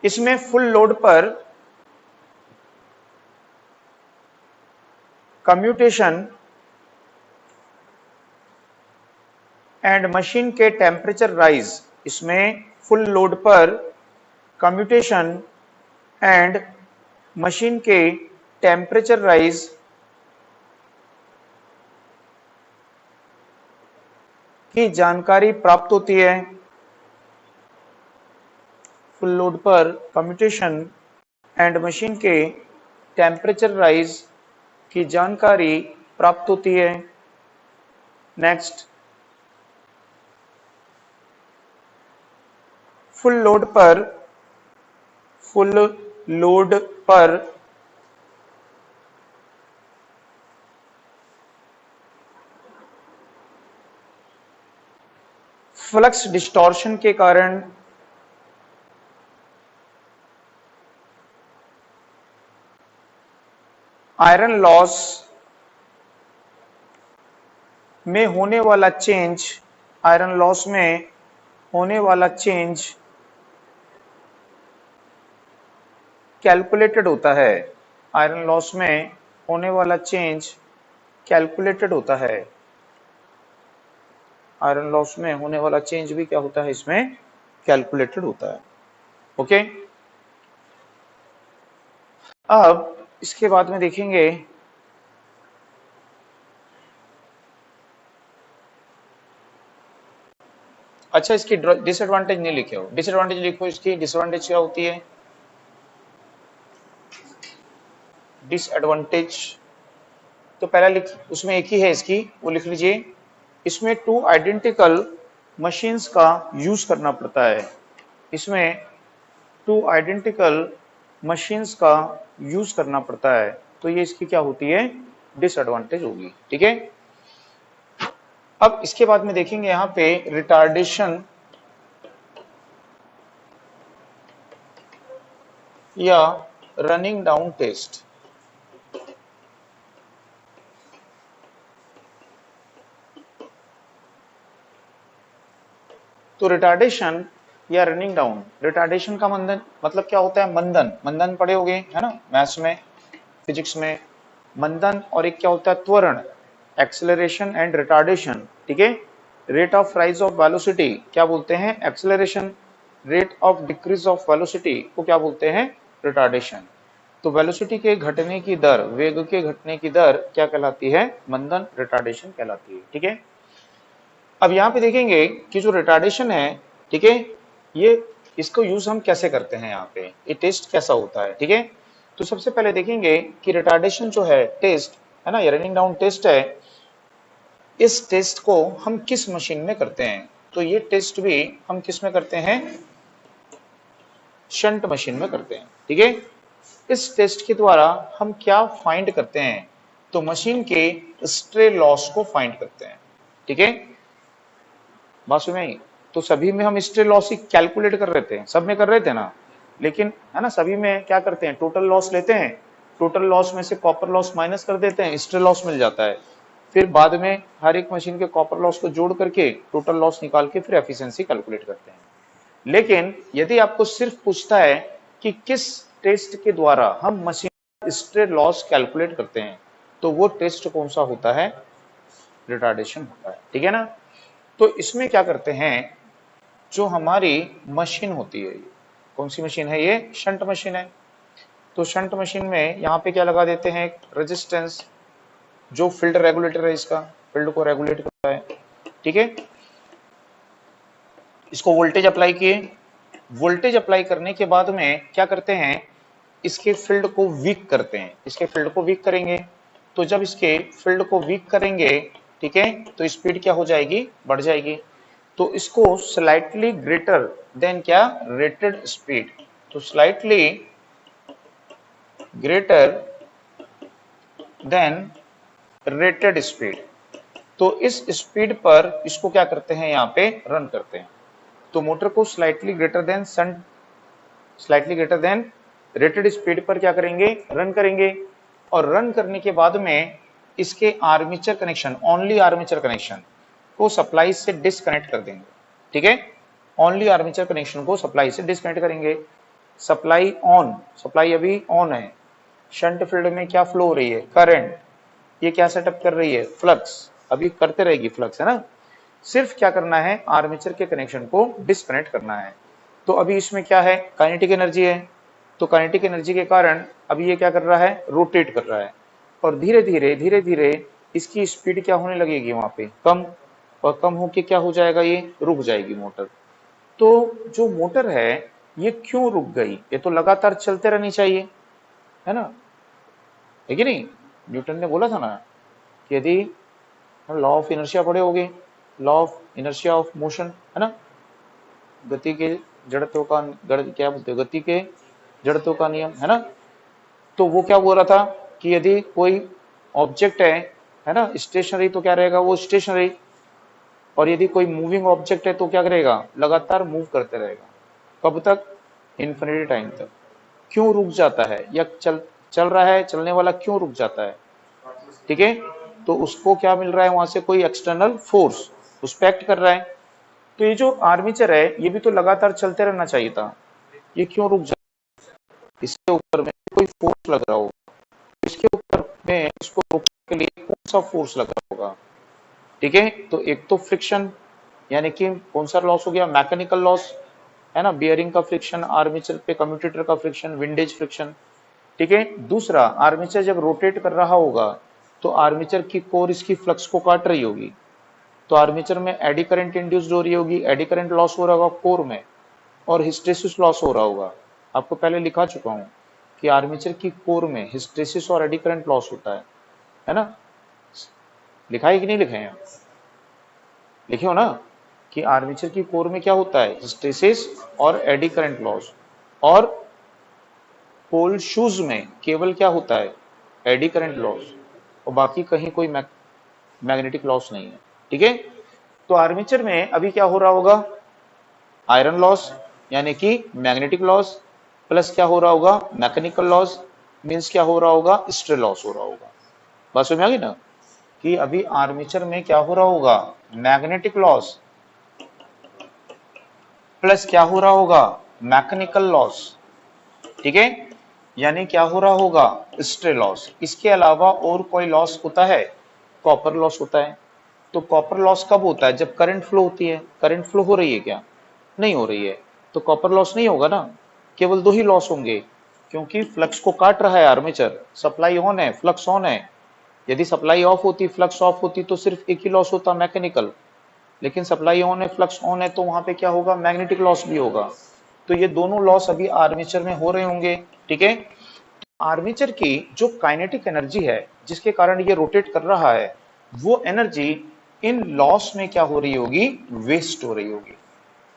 [SPEAKER 1] इसमें फुल लोड पर कम्यूटेशन एंड मशीन के टेम्परेचर राइज, इसमें फुल लोड पर कम्यूटेशन एंड मशीन के टेम्परेचर राइज की जानकारी प्राप्त होती है। फुल लोड पर कम्यूटेशन एंड मशीन के टेम्परेचर राइज की जानकारी प्राप्त होती है। नेक्स्ट, फुल लोड पर फ्लक्स डिस्टॉर्शन के कारण आयरन लॉस में होने वाला चेंज, आयरन लॉस में होने वाला चेंज कैलकुलेटेड होता है। आयरन लॉस में होने वाला चेंज कैलकुलेटेड होता है। आयरन लॉस में होने वाला चेंज भी क्या होता है, इसमें कैलकुलेटेड होता है। ओके, अब इसके बाद में देखेंगे अच्छा इसकी डिसएडवांटेज नहीं लिखे हो, डिसएडवांटेज लिखो। इसकी डिसएडवांटेज क्या होती है? डिसएडवांटेज तो पहला लिख, उसमें एक ही है इसकी, वो लिख लीजिए। इसमें टू आइडेंटिकल मशीन्स का यूज करना पड़ता है। इसमें टू आइडेंटिकल मशीन्स का यूज करना पड़ता है, तो ये इसकी क्या होती है? डिसएडवांटेज होगी। ठीक है, अब इसके बाद में देखेंगे यहां पे रिटार्डेशन या रनिंग डाउन टेस्ट। तो रिटार्डेशन या रनिंग डाउन, रिटार्डेशन का मंदन मतलब क्या होता है? मंदन, मंदन पढ़े होगे है ना मैथ्स में, फिजिक्स में। मंदन और एक क्या होता है? त्वरण, एक्सेलरेशन एंड रिटार्डेशन। ठीक है, rate of rise of velocity क्या बोलते हैं? Acceleration. Rate of decrease of velocity को क्या बोलते हैं? रिटार्डेशन। तो वेलोसिटी के घटने की दर, वेग के घटने की दर क्या कहलाती है? मंदन, रिटार्डेशन कहलाती है। ठीक है, अब यहां पे देखेंगे कि जो रिटार्डेशन है, ठीक है, ये इसको यूज हम कैसे करते हैं, यहाँ पे ये टेस्ट कैसा होता है। ठीक है, तो सबसे पहले देखेंगे कि रिटार्डेशन जो है टेस्ट है ना, ये रनिंग डाउन टेस्ट है, इस टेस्ट को हम किस मशीन में करते हैं? तो ये टेस्ट भी हम किस में करते हैं? शंट मशीन में करते हैं। ठीक है, इस टेस्ट के द्वारा हम क्या फाइंड करते हैं? तो मशीन के स्ट्रे लॉस को फाइंड करते हैं। ठीक है, बात सुन में, तो सभी में हम स्ट्रे लॉस ही कैलकुलेट कर रहे थे, सब में कर रहे थे ना, लेकिन है ना सभी में क्या करते हैं? टोटल लॉस लेते हैं, टोटल लॉस में से कॉपर लॉस माइनस कर देते हैं, स्ट्रे लॉस मिल जाता है। फिर बाद में हर एक मशीन के कॉपर लॉस को जोड़ करके टोटल लॉस निकाल के फिर एफिशिएंसी कैलकुलेट करते हैं। लेकिन यदि आपको सिर्फ पूछता है कि किस टेस्ट के द्वारा हम मशीन स्ट्रे लॉस कैलकुलेट करते हैं, तो वो टेस्ट कौन सा होता है? रिटार्डेशन होता है। ठीक है ना, तो इसमें क्या करते हैं, जो हमारी मशीन होती है, कौन सी मशीन है? ये शंट मशीन है। तो शंट मशीन में यहाँ पे क्या लगा देते हैं? रेजिस्टेंस, जो फील्ड रेगुलेटर है, इसका फील्ड को रेगुलेट करता है। ठीक है, इसको वोल्टेज अप्लाई किए, वोल्टेज अप्लाई करने के बाद में क्या करते हैं? इसके फील्ड को वीक करते हैं, इसके फील्ड को वीक करेंगे। तो जब इसके फील्ड को वीक करेंगे, ठीक है, तो स्पीड क्या हो जाएगी? बढ़ जाएगी। तो इसको स्लाइटली ग्रेटर देन क्या? Rated speed. तो slightly greater than rated speed, तो इस स्पीड पर इसको क्या करते हैं, यहाँ पे रन करते हैं। तो मोटर को slightly greater than rated speed पर क्या करेंगे, रन करेंगे। और रन करने के बाद में इसके armature connection, only armature connection को सप्लाई से डिस्कनेक्ट कर देंगे। ठीक है, ओनली आर्मेचर कनेक्शन को सप्लाई से डिस्कनेक्ट करेंगे। सप्लाई ऑन, सप्लाई अभी ऑन है। शंट फील्ड में क्या फ्लो हो रही है, करंट। ये क्या सेटअप कर रही है, फ्लक्स, अभी करते रहेगी फ्लक्स, है ना। सिर्फ क्या करना है, आर्मेचर के कनेक्शन को डिस्कनेक्ट करना है। तो अभी इसमें क्या है, काइनेटिक एनर्जी है। तो काइनेटिक एनर्जी के कारण अभी ये क्या कर रहा है, रोटेट कर रहा है। और धीरे धीरे इसकी स्पीड क्या होने लगेगी, वहां पे कम, और कम होके क्या हो जाएगा, ये रुक जाएगी मोटर। तो जो मोटर है ये क्यों रुक गई, ये तो लगातार चलते रहनी चाहिए, है ना, है कि नहीं। न्यूटन ने बोला था ना कि यदि लॉ ऑफ इनर्शिया पढ़े होगे, law of inertia of motion, है ना, गति के जड़त्व का क्या बोलते हैं, गति के जड़त्व का नियम, है ना। तो वो क्या बोल रहा था कि यदि कोई ऑब्जेक्ट है ना, स्टेशनरी, तो क्या रहेगा, वो स्टेशनरी। और यदि कोई मूविंग ऑब्जेक्ट है तो क्या करेगा, लगातार मूव करते रहेगा। कब तक, इन्फिनिटी टाइम तक। क्यों रुक जाता है, या चल रहा है, चलने वाला क्यों रुक जाता है, ठीक है। तो उसको क्या मिल रहा है, वहां से कोई एक्सटर्नल फोर्स उस पे एक्ट कर रहा है। तो ये जो आर्मेचर है ये भी तो लगातार चलते रहना चाहिए था, ये क्यों रुक जाता है, इसके ऊपर में कोई फोर्स लग रहा होगा, इसके ऊपर में इसको रोकने के लिए कौन सा फोर्स लग रहा होगा, ठीक है। तो एक तो फ्रिक्शन, यानी कि कौन सा लॉस हो गया, मैकेनिकल लॉस, है ना, बियरिंग का फ्रिक्शन, आर्मेचर पे कम्यूटेटर का फ्रिक्शन, विंडेज फ्रिक्शन, ठीक है। दूसरा, आर्मेचर जब रोटेट कर रहा होगा तो आर्मेचर की कोर इसकी फ्लक्स को काट रही होगी, तो आर्मेचर में एडी करंट इंड्यूस्ड हो रही होगी, एडी करंट लॉस हो रहा होगा कोर में, और हिस्टेरिसिस लॉस हो रहा होगा। आपको पहले लिखा चुका हूं कि आर्मेचर की कोर में हिस्टेरिसिस और एडी करंट लॉस होता है ना। लिखा है कि नहीं लिखा है, लिखे हो ना, कि आर्मेचर की कोर में क्या होता है, हिस्टेरिसिस और एडी करंट लॉस। और पोल शूज में केवल क्या होता है, एडी करंट लॉस, और बाकी कहीं कोई मैग्नेटिक लॉस नहीं है, ठीक है। तो आर्मेचर में अभी क्या हो रहा होगा, आयरन लॉस यानी कि मैग्नेटिक लॉस, प्लस क्या हो रहा होगा, मैकेनिकल लॉस, मींस क्या हो रहा होगा, स्ट्रे लॉस हो रहा होगा। बात समझ में आ गई ना, कि अभी आर्मेचर में क्या हो रहा होगा, मैग्नेटिक लॉस, प्लस क्या हो रहा होगा, मैकेनिकल लॉस, ठीक है। यानी क्या हो रहा होगा, स्ट्रे लॉस। इसके अलावा और कोई लॉस होता है, कॉपर लॉस होता है। तो कॉपर लॉस कब होता है, जब करंट फ्लो होती है। करंट फ्लो हो रही है क्या, नहीं हो रही है, तो कॉपर लॉस नहीं होगा ना। केवल दो ही लॉस होंगे, क्योंकि फ्लक्स को काट रहा है आर्मेचर, सप्लाई ऑन है, फ्लक्स ऑन है। यदि सप्लाई ऑफ होती, फ्लक्स ऑफ होती, तो सिर्फ एक ही लॉस होता, मैकेनिकल। लेकिन सप्लाई ऑन है, फ्लक्स ऑन है, तो वहां पे क्या होगा, मैग्नेटिक लॉस भी होगा। तो ये दोनों लॉस अभी आर्मेचर में हो रहे होंगे, ठीक है। आर्मेचर की जो काइनेटिक एनर्जी है, जिसके कारण ये रोटेट कर रहा है, वो एनर्जी इन लॉस में क्या हो रही होगी, वेस्ट हो रही होगी,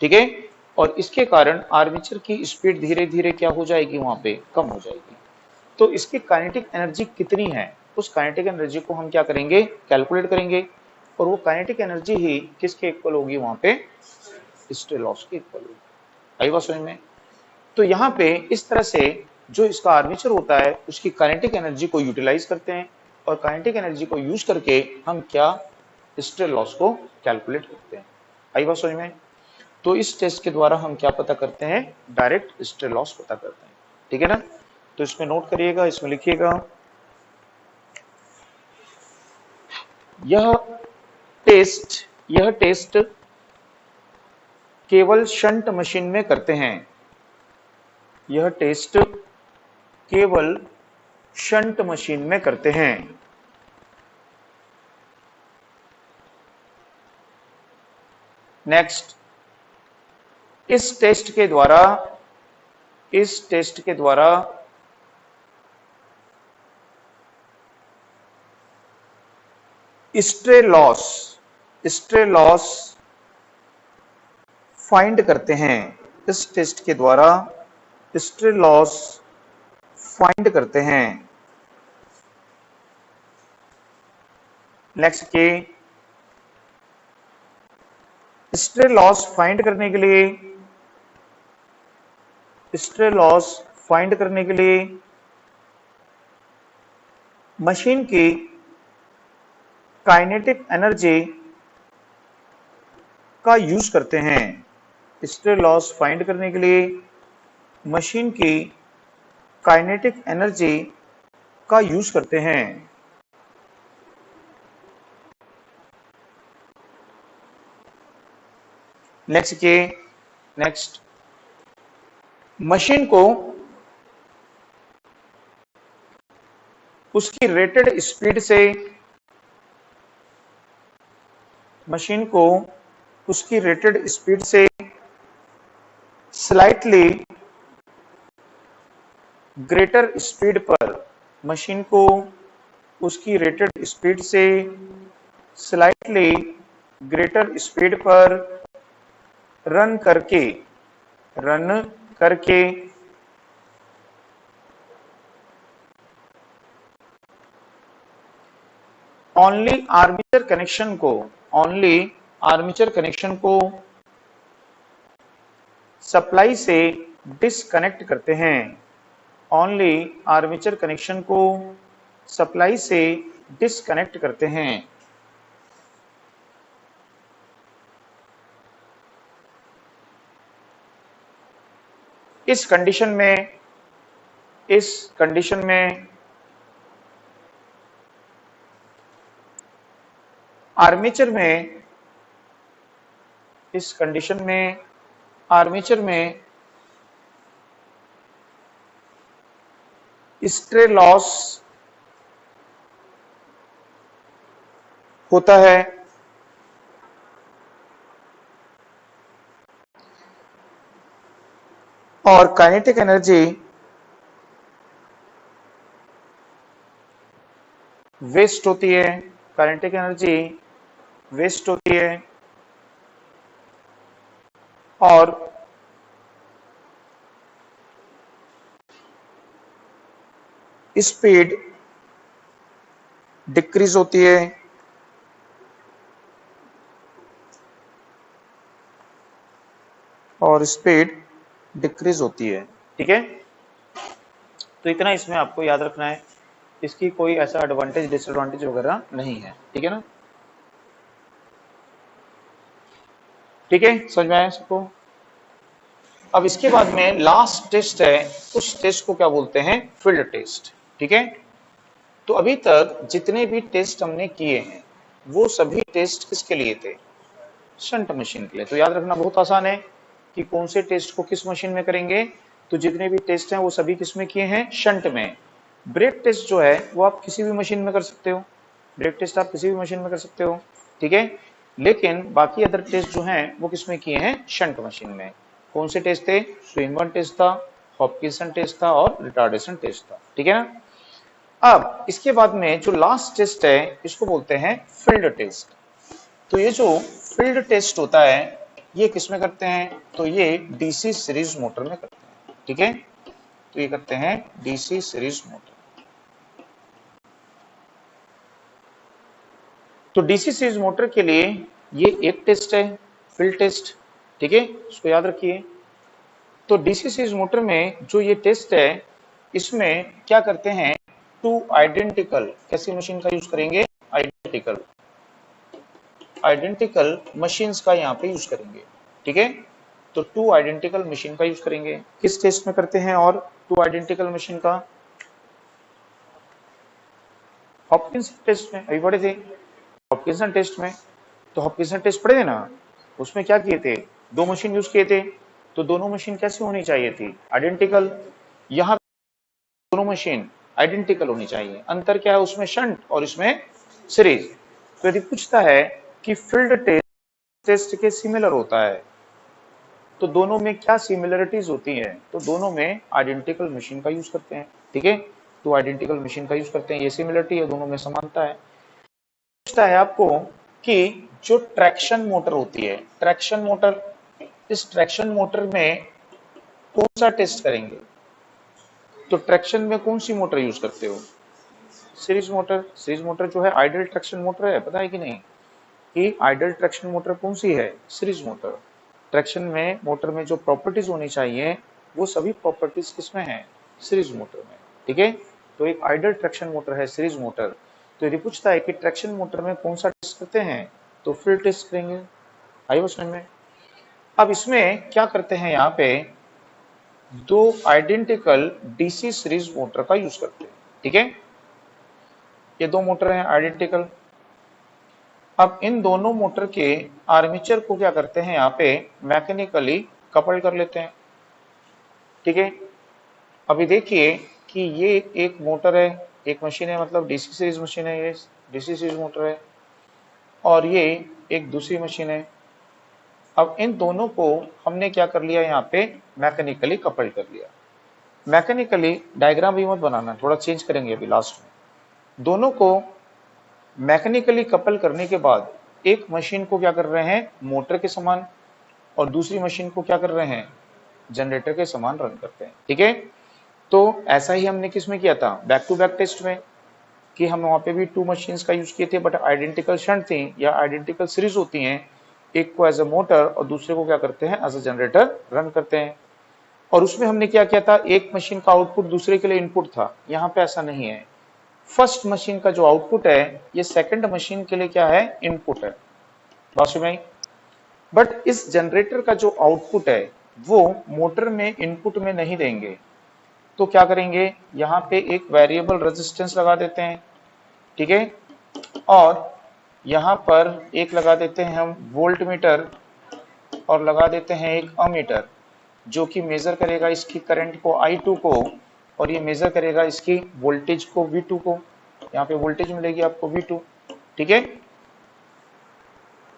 [SPEAKER 1] ठीक है। और इसके कारण आर्मेचर की स्पीड धीरे धीरे क्या हो जाएगी, वहां पे कम हो जाएगी। तो इसकी काइनेटिक एनर्जी कितनी है, उस काइनेटिक एनर्जी को हम क्या करेंगे, कैलकुलेट करेंगे। और वो काइनेटिक एनर्जी ही किसके इक्वल होगी, वहां पे स्ट्रे लॉस के इक्वल होगी। आई बात समझ में। तो यहाँ पे इस तरह से जो इसका आर्मेचर होता है उसकी काइनेटिक एनर्जी को यूटिलाइज करते हैं, और काइनेटिक एनर्जी को यूज करके हम क्या, स्ट्रे लॉस को कैलकुलेट करते हैं। आई बात समझ में। तो इस टेस्ट के द्वारा हम क्या पता करते हैं, डायरेक्ट स्ट्रे लॉस पता करते हैं, ठीक है ना। तो इसमें नोट करिएगा, इसमें लिखिएगा, यह टेस्ट केवल शंट मशीन में करते हैं, यह टेस्ट केवल शंट मशीन में करते हैं। नेक्स्ट, इस टेस्ट के द्वारा स्ट्रे लॉस फाइंड करते हैं। इस टेस्ट के द्वारा स्ट्रे लॉस फाइंड करते हैं। नेक्स्ट के स्ट्रे लॉस फाइंड करने के लिए, स्ट्रे लॉस फाइंड करने के लिए मशीन की काइनेटिक एनर्जी का यूज करते हैं। स्ट्रे लॉस फाइंड करने के लिए मशीन की काइनेटिक एनर्जी का यूज करते हैं। नेक्स्ट मशीन को उसकी रेटेड स्पीड से, मशीन को उसकी रेटेड स्पीड से स्लाइटली ग्रेटर स्पीड पर, मशीन को उसकी रेटेड स्पीड से स्लाइटली ग्रेटर स्पीड पर रन करके ओनली आर्मेचर कनेक्शन को सप्लाई से डिस्कनेक्ट करते हैं। ओनली आर्मेचर कनेक्शन को सप्लाई से डिस्कनेक्ट करते हैं। इस कंडीशन में आर्मेचर में स्ट्रे लॉस होता है और काइनेटिक एनर्जी वेस्ट होती है। काइनेटिक एनर्जी वेस्ट होती है और स्पीड डिक्रीज होती है। और स्पीड डिक्रीज होती है। ठीक है, तो इतना इसमें आपको याद रखना है। इसकी कोई ऐसा एडवांटेज डिसएडवांटेज वगैरह नहीं है। ठीक है ना, ठीक है, समझ में आया सबको। अब इसके बाद में लास्ट टेस्ट है, उस टेस्ट को क्या बोलते हैं, फील्ड टेस्ट। ठीक है, तो अभी तक जितने भी टेस्ट हमने किए हैं वो सभी टेस्ट किसके लिए थे, शंट मशीन के लिए। तो याद रखना बहुत आसान है कि कौन से टेस्ट को किस मशीन में करेंगे। तो जितने भी टेस्ट हैं वो सभी किस में किए हैं, शंट में। ब्रेक टेस्ट जो है वो आप किसी भी मशीन में कर सकते हो, ब्रेक टेस्ट आप किसी भी मशीन में कर सकते हो। ठीक है, लेकिन बाकी अदर टेस्ट जो हैं वो किस में किए हैं, शंट मशीन में। कौन से टेस्ट थे, स्विनबर्न टेस्ट था, हॉपकिंसन टेस्ट था और रिटार्डेशन टेस्ट था। ठीक है ना। अब इसके बाद में जो लास्ट टेस्ट है इसको बोलते हैं फील्ड टेस्ट। तो ये जो फील्ड टेस्ट होता है ये किसमें करते हैं, तो ये डीसी सीरीज मोटर में करते हैं। ठीक है, तो ये करते हैं डीसी सीरीज मोटर। तो डीसी सीरीज मोटर के लिए ये एक टेस्ट है, फील्ड टेस्ट। ठीक है, इसको याद रखिए। तो डीसी सीरीज मोटर में जो ये टेस्ट है इसमें क्या करते हैं, टू आइडेंटिकल, कैसी मशीन का यूज करेंगे, आइडेंटिकल मशीन्स का यहाँ पे यूज करेंगे। ठीक है, तो टू आइडेंटिकल मशीन का यूज करेंगे। किस टेस्ट में करते हैं, और टू आइडेंटिकल मशीन का हॉपकिंसन टेस्ट में अभी पढ़े थे, हॉपकिंसन टेस्ट में। तो हॉपकिंसन टेस्ट पढ़े थे ना, उसमें क्या किए थे, दो मशीन यूज किए थे। तो दोनों मशीन कैसी होनी चाहिए थी, आइडेंटिकल। यहाँ दोनों मशीन आइडेंटिकल होनी चाहिए। अंतर क्या है उसमें, शंट और इसमें सीरीज। तो यदि पूछता है कि फील्ड टेस्ट के सिमिलर होता है तो दोनों में क्या सिमिलरिटीज होती है, तो दोनों में आइडेंटिकल मशीन का यूज करते हैं। ठीक है, तो आइडेंटिकल मशीन का यूज करते हैं, ये सिमिलरिटी है, दोनों में समानता है। पूछता है आपको कि जो ट्रैक्शन मोटर होती है, ट्रैक्शन मोटर, इस ट्रैक्शन मोटर में कौन सा टेस्ट करेंगे। तो ट्रैक्शन में कौन सी मोटर यूज करते हो, सीरीज मोटर। सीरीज मोटर जो है आइडियल ट्रैक्शन मोटर है, पता है कि नहीं। कि आइडल ट्रैक्शन मोटर कौन सी है, सीरीज मोटर। ट्रैक्शन में मोटर में जो प्रॉपर्टीज होनी चाहिए वो सभी प्रॉपर्टीज किसमें है, सीरीज मोटर में। ठीक है, तो एक आइडल ट्रैक्शन मोटर है सीरीज मोटर। तो यदि पूछता है कि ट्रैक्शन मोटर में कौन सा टेस्ट करते हैं, तो फील्ड टेस्ट करेंगे। आई वो समझ में। अब इसमें क्या करते हैं, यहाँ पे दो आइडेंटिकल डीसी सीरीज मोटर का यूज करते हैं। ठीक है, ये दो मोटर हैं आइडेंटिकल। अब इन दोनों मोटर के आर्मेचर को क्या करते हैं, यहाँ पे मैकेनिकली कपल कर लेते हैं। ठीक है, अभी देखिए कि ये एक मोटर है, एक मशीन है, मतलब डीसी सीरीज मशीन है, ये डीसी सीरीज मोटर है, और ये एक दूसरी मशीन है। अब इन दोनों को हमने क्या कर लिया, यहाँ पे मैकेनिकली कपल कर लिया। मैकेनिकली डायग्राम भी मत बनाना, थोड़ा चेंज करेंगे अभी लास्ट में। दोनों को मैकेनिकली कपल करने के बाद एक मशीन को क्या कर रहे हैं, मोटर के समान, और दूसरी मशीन को क्या कर रहे हैं, जनरेटर के समान रन करते हैं। ठीक है, तो ऐसा ही हमने किस में किया था, बैक टू बैक टेस्ट में, कि हम वहां पे भी टू मशीन्स का यूज किए थे, बट आइडेंटिकल शंट थी या आइडेंटिकल सीरीज होती हैं। एक को एज अ मोटर और दूसरे को क्या करते हैं, एज अ जनरेटर रन करते हैं। और उसमें हमने क्या किया था, एक मशीन का आउटपुट दूसरे के लिए इनपुट था। यहाँ पे ऐसा नहीं है, फर्स्ट मशीन का जो आउटपुट है ये सेकंड मशीन के लिए क्या है, इनपुट है। बात समझ में आई। बट इस जनरेटर का जो आउटपुट है वो मोटर में इनपुट में नहीं देंगे, तो क्या करेंगे, यहाँ पे एक वेरिएबल रेजिस्टेंस लगा देते हैं। ठीक है, और यहाँ पर एक लगा देते हैं हम वोल्ट मीटर, और लगा देते हैं एक अमीटर, जो कि मेजर करेगा इसकी करंट को I2 को, और ये मेजर करेगा इसकी वोल्टेज को V2 को। यहाँ पे वोल्टेज मिलेगी आपको V2। ठीक है,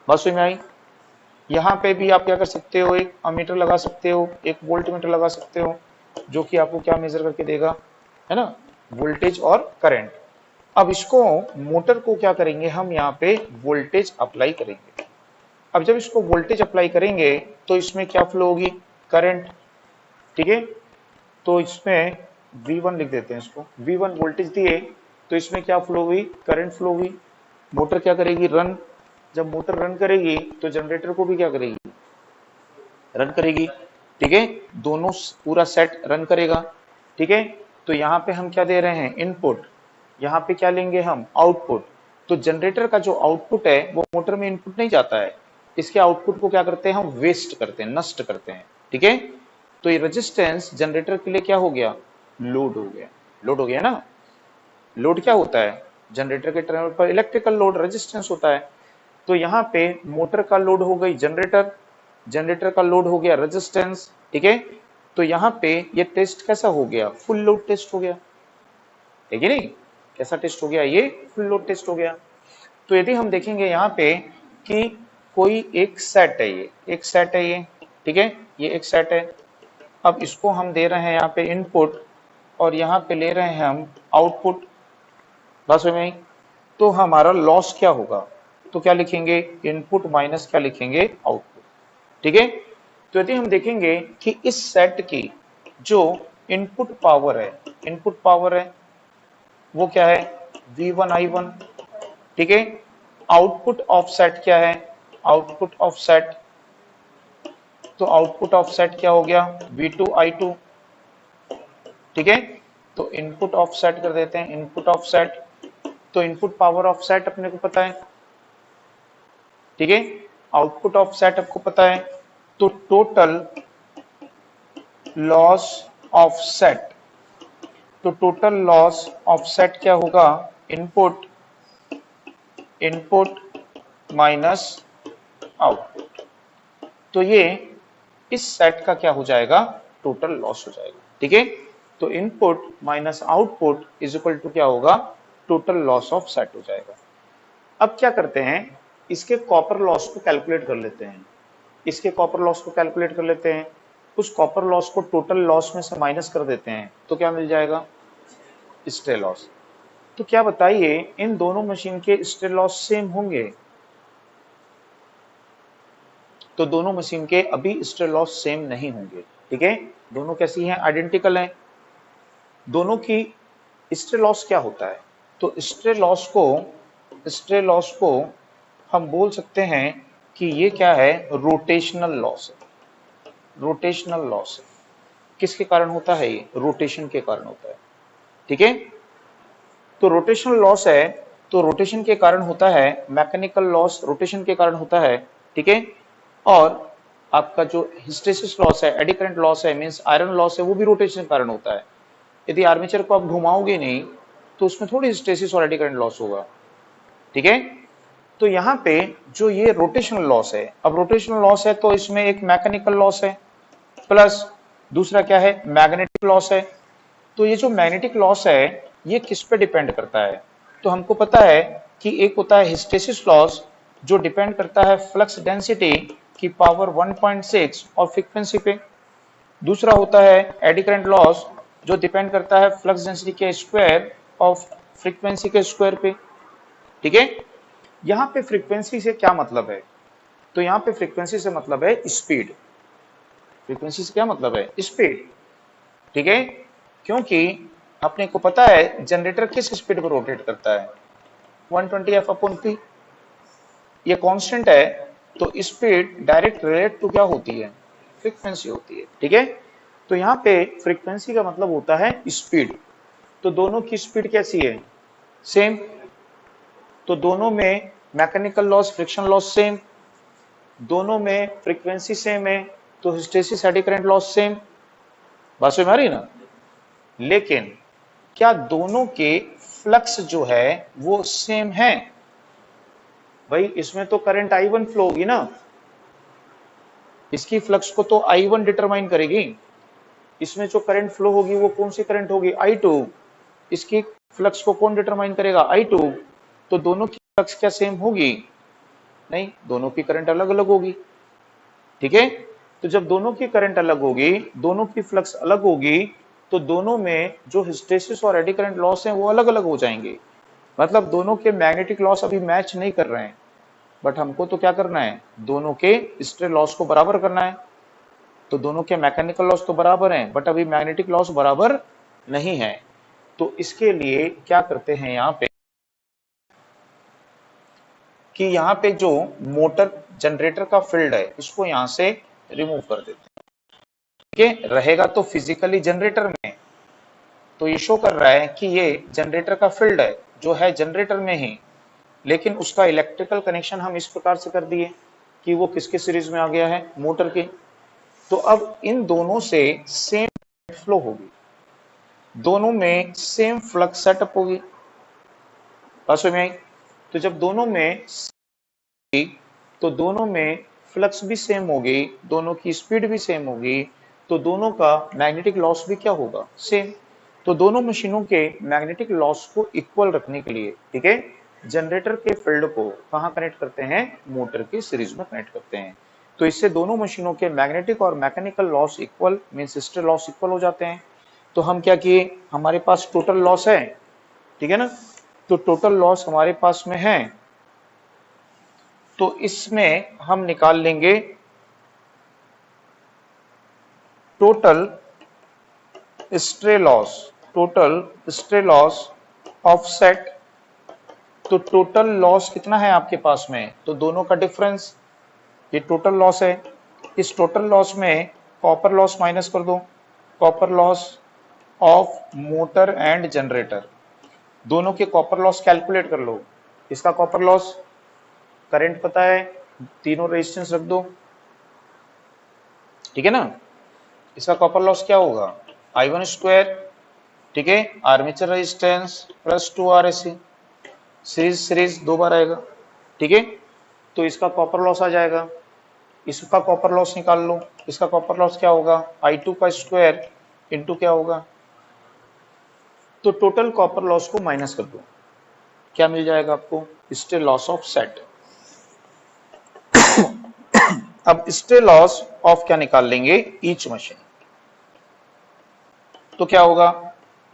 [SPEAKER 1] बात समझ में आई। यहाँ पे भी आप क्या कर सकते हो, एक अमीटर लगा सकते हो, एक वोल्ट मीटर लगा सकते हो, जो कि आपको क्या मेजर करके देगा, है ना, वोल्टेज और करंट। अब इसको मोटर को क्या करेंगे, हम यहाँ पे वोल्टेज अप्लाई करेंगे। अब जब इसको वोल्टेज अप्लाई करेंगे तो इसमें क्या फ्लो होगी, करंट। ठीक है, तो इसमें V1 लिख देते हैं, इसको V1 वोल्टेज दिए तो इसमें क्या फ्लो हुई, करंट फ्लो हुई। मोटर क्या करेगी, रन। जब मोटर रन करेगी तो जनरेटर को भी क्या करेगी, रन करेगी। ठीक है, दोनों पूरा सेट रन करेगा। ठीक है, तो यहाँ पे हम क्या दे रहे हैं, इनपुट, यहाँ पे क्या लेंगे हम, आउटपुट। तो जनरेटर का जो आउटपुट है वो मोटर में इनपुट नहीं जाता है, इसके आउटपुट को क्या करते हैं हम, वेस्ट करते हैं, नष्ट करते हैं। ठीक है, तो ये रेजिस्टेंस जनरेटर के लिए क्या हो गया, लोड हो गया। लोड हो गया ना। लोड क्या होता है, जनरेटर के टर्मिनल पर इलेक्ट्रिकल लोड रेजिस्टेंस होता है। तो यहाँ पे मोटर का लोड हो गई जनरेटर, जनरेटर का लोड हो गया रेजिस्टेंस। ठीक है, तो यहाँ पे ये टेस्ट कैसा हो गया, फुल लोड टेस्ट हो गया। ठीक है, नहीं, कैसा टेस्ट हो गया, ये फुल लोड टेस्ट हो गया। तो यदि हम देखेंगे यहाँ पे कि कोई एक सेट है, ये एक सेट है ये। ठीक है, ये एक सेट है। अब इसको हम दे रहे हैं यहाँ पे इनपुट, और यहाँ पे ले रहे हैं हम आउटपुट। बस में, तो हमारा लॉस क्या होगा, तो क्या लिखेंगे, इनपुट माइनस क्या लिखेंगे, आउटपुट। ठीक है, तो यदि हम देखेंगे कि इस सेट की जो इनपुट पावर है, इनपुट पावर है वो क्या है, V1 I1। ठीक है, आउटपुट ऑफसेट क्या है, आउटपुट ऑफसेट, तो आउटपुट ऑफसेट क्या हो गया, V2 I2। ठीक है, तो इनपुट ऑफसेट कर देते हैं, इनपुट ऑफसेट, तो इनपुट पावर ऑफसेट अपने को पता है। ठीक है, आउटपुट ऑफसेट आपको पता है। तो टोटल लॉस ऑफसेट, तो टोटल लॉस ऑफसेट क्या होगा, इनपुट, इनपुट माइनस आउटपुट। तो ये इस सेट का क्या हो जाएगा, टोटल लॉस हो जाएगा। ठीक है, तो input minus output is equal to क्या होगा, टोटल लॉस ऑफ सेट हो जाएगा। अब क्या करते हैं, इसके कॉपर लॉस को कैलकुलेट कर लेते हैं, इसके कॉपर लॉस को कैलकुलेट कर लेते हैं। उस कॉपर लॉस को टोटल लॉस में से माइनस कर देते हैं, तो क्या मिल जाएगा, स्टे लॉस। तो क्या बताइए, इन दोनों मशीन के स्टे लॉस सेम होंगे, तो दोनों मशीन के अभी स्टे लॉस सेम नहीं होंगे। ठीक है, दोनों कैसी हैं, आइडेंटिकल हैं। दोनों की स्टे लॉस क्या होता है, तो स्टे लॉस को हम बोल सकते हैं कि ये क्या है, रोटेशनल लॉस है। रोटेशनल लॉस है, किसके कारण होता है, ये रोटेशन के कारण होता है। ठीक है, तो रोटेशनल लॉस है, तो रोटेशन के कारण होता है, मैकेनिकल लॉस रोटेशन के कारण होता है। ठीक है, और आपका जो हिस्टेरिसिस लॉस है, एडी करंट लॉस है, मींस आयरन लॉस है, वो भी रोटेशन के कारण होता है। यदि आर्मेचर को आप घुमाओगे नहीं तो उसमें थोड़ी हिस्टेरिसिस और एडी करंट लॉस होगा। ठीक है, तो यहाँ पे जो ये रोटेशनल लॉस है, अब रोटेशनल लॉस है तो इसमें एक मैकेनिकल लॉस है, प्लस दूसरा क्या है, मैग्नेटिक लॉस है। तो ये जो मैग्नेटिक लॉस है ये किस पे डिपेंड करता है, तो हमको पता है कि एक होता है हिस्टेरिसिस लॉस जो डिपेंड करता है फ्लक्स डेंसिटी की पावर 1.6 और फ्रीक्वेंसी पे। दूसरा होता है एडी करंट लॉस जो डिपेंड करता है फ्लक्स डेंसिटी के स्क्वायर ऑफ फ्रीक्वेंसी के स्क्वायर पे। ठीक है, यहाँ पे फ्रीक्वेंसी से क्या मतलब है, तो यहाँ पे फ्रीक्वेंसी से मतलब है स्पीड। फ्रीक्वेंसी से क्या मतलब है, स्पीड। ठीक है, क्योंकि अपने को पता है जनरेटर किस स्पीड पर रोटेट करता है, 120 एफ अपॉन पी, ये कांस्टेंट है। तो स्पीड डायरेक्ट रिलेट टू क्या होती है, फ्रीक्वेंसी होती है। ठीक है, तो यहाँ पे फ्रीक्वेंसी का मतलब होता है स्पीड। तो दोनों की स्पीड कैसी है, सेम। तो दोनों में mechanical loss friction loss same, दोनों में फ्रीक्वेंसी सेम है, तो hysteresis eddy current loss same. बात समझ में आ रही ना। लेकिन क्या दोनों के फ्लक्स जो है वो सेम है, भाई इसमें तो करंट I1 फ्लो होगी ना, इसकी फ्लक्स को तो I1 डिटरमाइन करेगी, इसमें जो करंट फ्लो होगी वो कौन सी करंट होगी, I2। इसकी फ्लक्स को कौन डिटरमाइन करेगा, I2। तो दोनों की फ्लक्स क्या सेम होगी, नहीं, दोनों की करंट अलग अलग होगी। ठीक है, तो जब दोनों की करंट अलग होगी, दोनों की फ्लक्स अलग होगी, तो दोनों में जो हिस्टेरिसिस और एडी करंट लॉस है वो अलग अलग हो जाएंगे। मतलब दोनों के मैग्नेटिक लॉस अभी मैच नहीं कर रहे हैं, बट हमको तो क्या करना है, दोनों के हिस्टेरिक लॉस को बराबर करना है। तो दोनों के मैकेनिकल लॉस तो बराबर हैं, बट अभी मैग्नेटिक लॉस बराबर नहीं है। तो इसके लिए क्या करते हैं यहाँ पे कि यहाँ पे जो मोटर जनरेटर का फील्ड है इसको यहाँ से रिमूव कर देते हैं। ठीक है, रहेगा तो फिजिकली जनरेटर में, तो ये शो कर रहा है कि ये जनरेटर का फील्ड है जो है जनरेटर में ही, लेकिन उसका इलेक्ट्रिकल कनेक्शन हम इस प्रकार से कर दिए कि वो किसके सीरीज में आ गया है, मोटर के। तो अब इन दोनों से सेम फ्लो होगी, दोनों में सेम फ्लक्स सेटअप होगी। बात समझ में आई। तो जब दोनों में, तो दोनों में फ्लक्स भी सेम होगी, दोनों की स्पीड भी सेम होगी, तो दोनों का मैग्नेटिक लॉस भी क्या होगा, सेम। तो दोनों मशीनों के मैग्नेटिक लॉस को इक्वल रखने के लिए, ठीक है, जनरेटर के फील्ड को कहां कनेक्ट करते हैं, मोटर की सीरीज में कनेक्ट करते हैं। तो इससे दोनों मशीनों के मैग्नेटिक और mechanical loss equal, means historic loss equal हो जाते हैं। तो हम क्या किए, हमारे पास टोटल लॉस है, ठीक है ना, तो टोटल लॉस हमारे पास में है, तो इसमें हम निकाल लेंगे total stray loss, total stray loss offset. तो टोटल लॉस कितना है आपके पास में, तो दोनों का डिफरेंस, ये टोटल लॉस है। इस टोटल लॉस में कॉपर लॉस माइनस कर दो, copper loss of motor and generator, दोनों के कॉपर लॉस कैलकुलेट कर लो। इसका कॉपर लॉस, करंट पता है, तीनों रेजिस्टेंस रख दो, ठीक है ना। इसका कॉपर लॉस क्या होगा, I1 स्क्वायर, ठीक है, armature resistance plus 2 RSC, series series दो बार आएगा, ठीक है। तो इसका कॉपर लॉस आ जाएगा, इसका कॉपर लॉस निकाल लो, इसका कॉपर लॉस क्या होगा, I2 का स्क्वायर इंटू क्या होगा, तो टोटल कॉपर लॉस को माइनस कर दो, क्या मिल जाएगा आपको, स्टे लॉस ऑफ सेट। अब स्टे लॉस ऑफ क्या निकाल लेंगे, ईच मशीन। तो क्या होगा,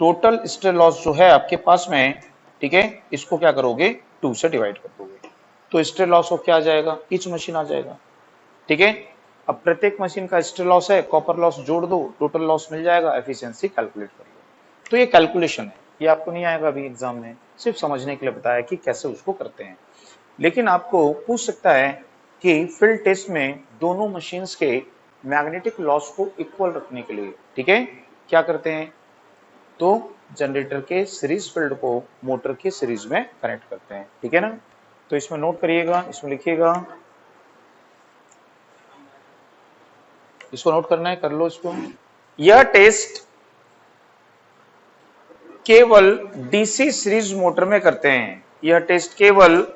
[SPEAKER 1] टोटल स्टे लॉस जो है आपके पास में, ठीक है, इसको क्या करोगे, 2 से डिवाइड कर दोगे, तो स्टे लॉस ऑफ क्या आ जाएगा, ईच मशीन आ जाएगा, ठीक है। अब प्रत्येक मशीन का स्टे लॉस है, कॉपर लॉस जोड़ दो, टोटल लॉस मिल जाएगा, एफिशिएंसी कैलकुलेट कर लो। तो ये कैलकुलेशन है, ये आपको नहीं आएगा अभी एग्जाम में, सिर्फ समझने के लिए बताया कि कैसे उसको करते हैं। लेकिन आपको पूछ सकता है कि फील्ड टेस्ट में दोनों मशीन्स के मैग्नेटिक लॉस को इक्वल रखने के लिए, ठीक है, क्या करते हैं, तो जनरेटर के सीरीज फील्ड को मोटर के सीरीज में कनेक्ट करते हैं, ठीक है ना। तो इसमें नोट करिएगा, इसमें लिखिएगा, इसको नोट करना है, कर लो इसको। यह टेस्ट केवल डीसी सीरीज मोटर में करते हैं, यह टेस्ट केवल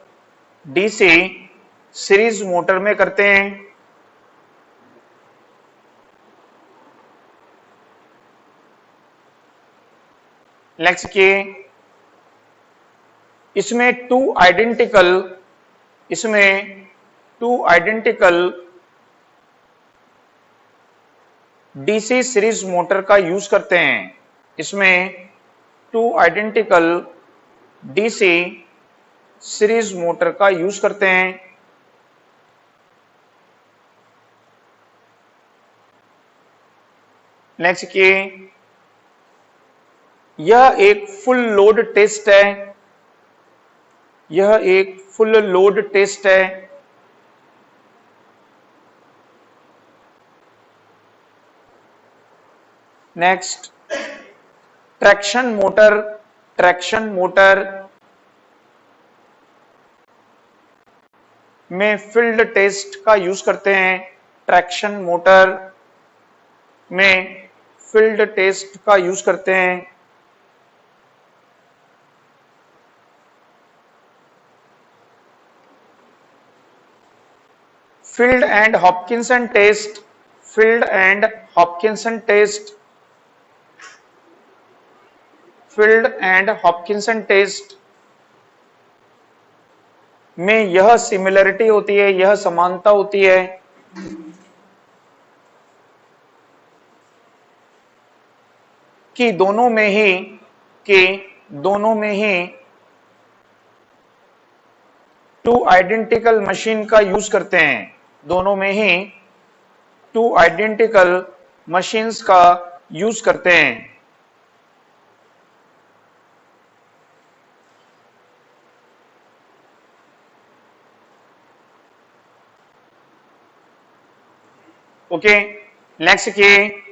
[SPEAKER 1] डीसी सीरीज मोटर में करते हैं। नेक्स्ट के इसमें two identical DC series motor का यूज करते हैं, इसमें two identical DC series motor का यूज करते हैं। नेक्स्ट की यह एक फुल लोड टेस्ट है, यह एक फुल लोड टेस्ट है। नेक्स्ट ट्रैक्शन मोटर में फील्ड टेस्ट का यूज करते हैं, ट्रैक्शन मोटर में फील्ड टेस्ट का यूज करते हैं। Field and Hopkinson test, field and Hopkinson test, field and Hopkinson test में यह सिमिलरिटी होती है, यह समानता होती है कि दोनों में ही टू आइडेंटिकल मशीन का यूज करते हैं, दोनों में ही टू आइडेंटिकल मशीन्स का यूज करते हैं। ओके, नेक्स्ट की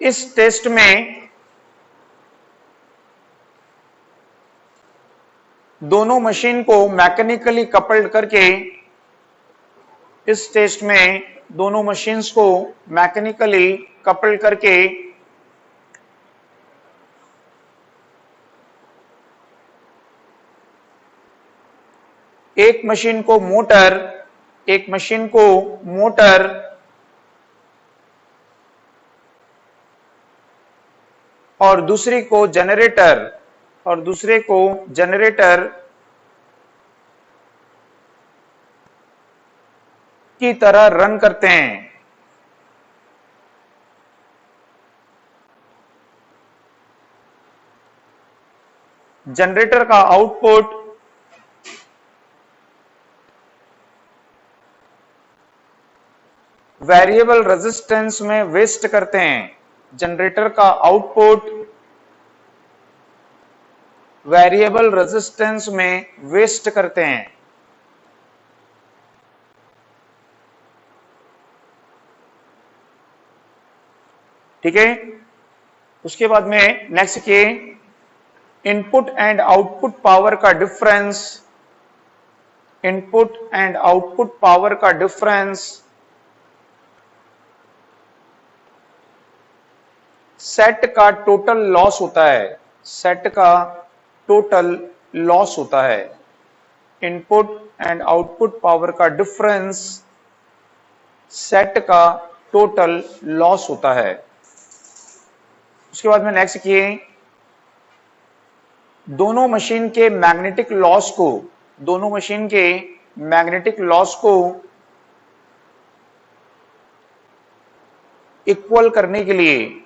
[SPEAKER 1] इस टेस्ट में दोनों मशीन को मैकेनिकली कपल्ड करके, इस टेस्ट में दोनों मशीन्स को मैकेनिकली कपल्ड करके एक मशीन को मोटर और दूसरे को जनरेटर की तरह रन करते हैं। जनरेटर का आउटपुट वेरिएबल रेजिस्टेंस में वेस्ट करते हैं, जनरेटर का आउटपुट वेरिएबल रेजिस्टेंस में वेस्ट करते हैं। ठीक है, उसके बाद में नेक्स्ट के इनपुट एंड आउटपुट पावर का difference, input and output power का डिफरेंस सेट का टोटल लॉस होता है, सेट का टोटल लॉस होता है। इनपुट एंड आउटपुट पावर का डिफरेंस सेट का टोटल लॉस होता है। उसके बाद में नेक्स्ट किए दोनों मशीन के मैग्नेटिक लॉस को इक्वल करने के लिए,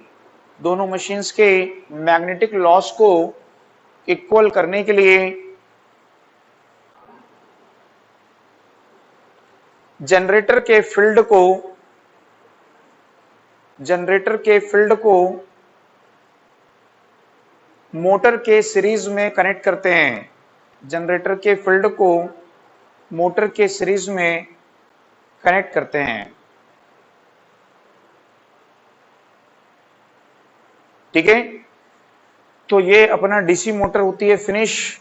[SPEAKER 1] दोनों मशीन्स के मैग्नेटिक लॉस को इक्वल करने के लिए जनरेटर के फील्ड को मोटर के सीरीज में कनेक्ट करते हैं, जनरेटर के फील्ड को मोटर के सीरीज में कनेक्ट करते हैं। ठीक है, तो ये अपना डीसी मोटर होती है फिनिश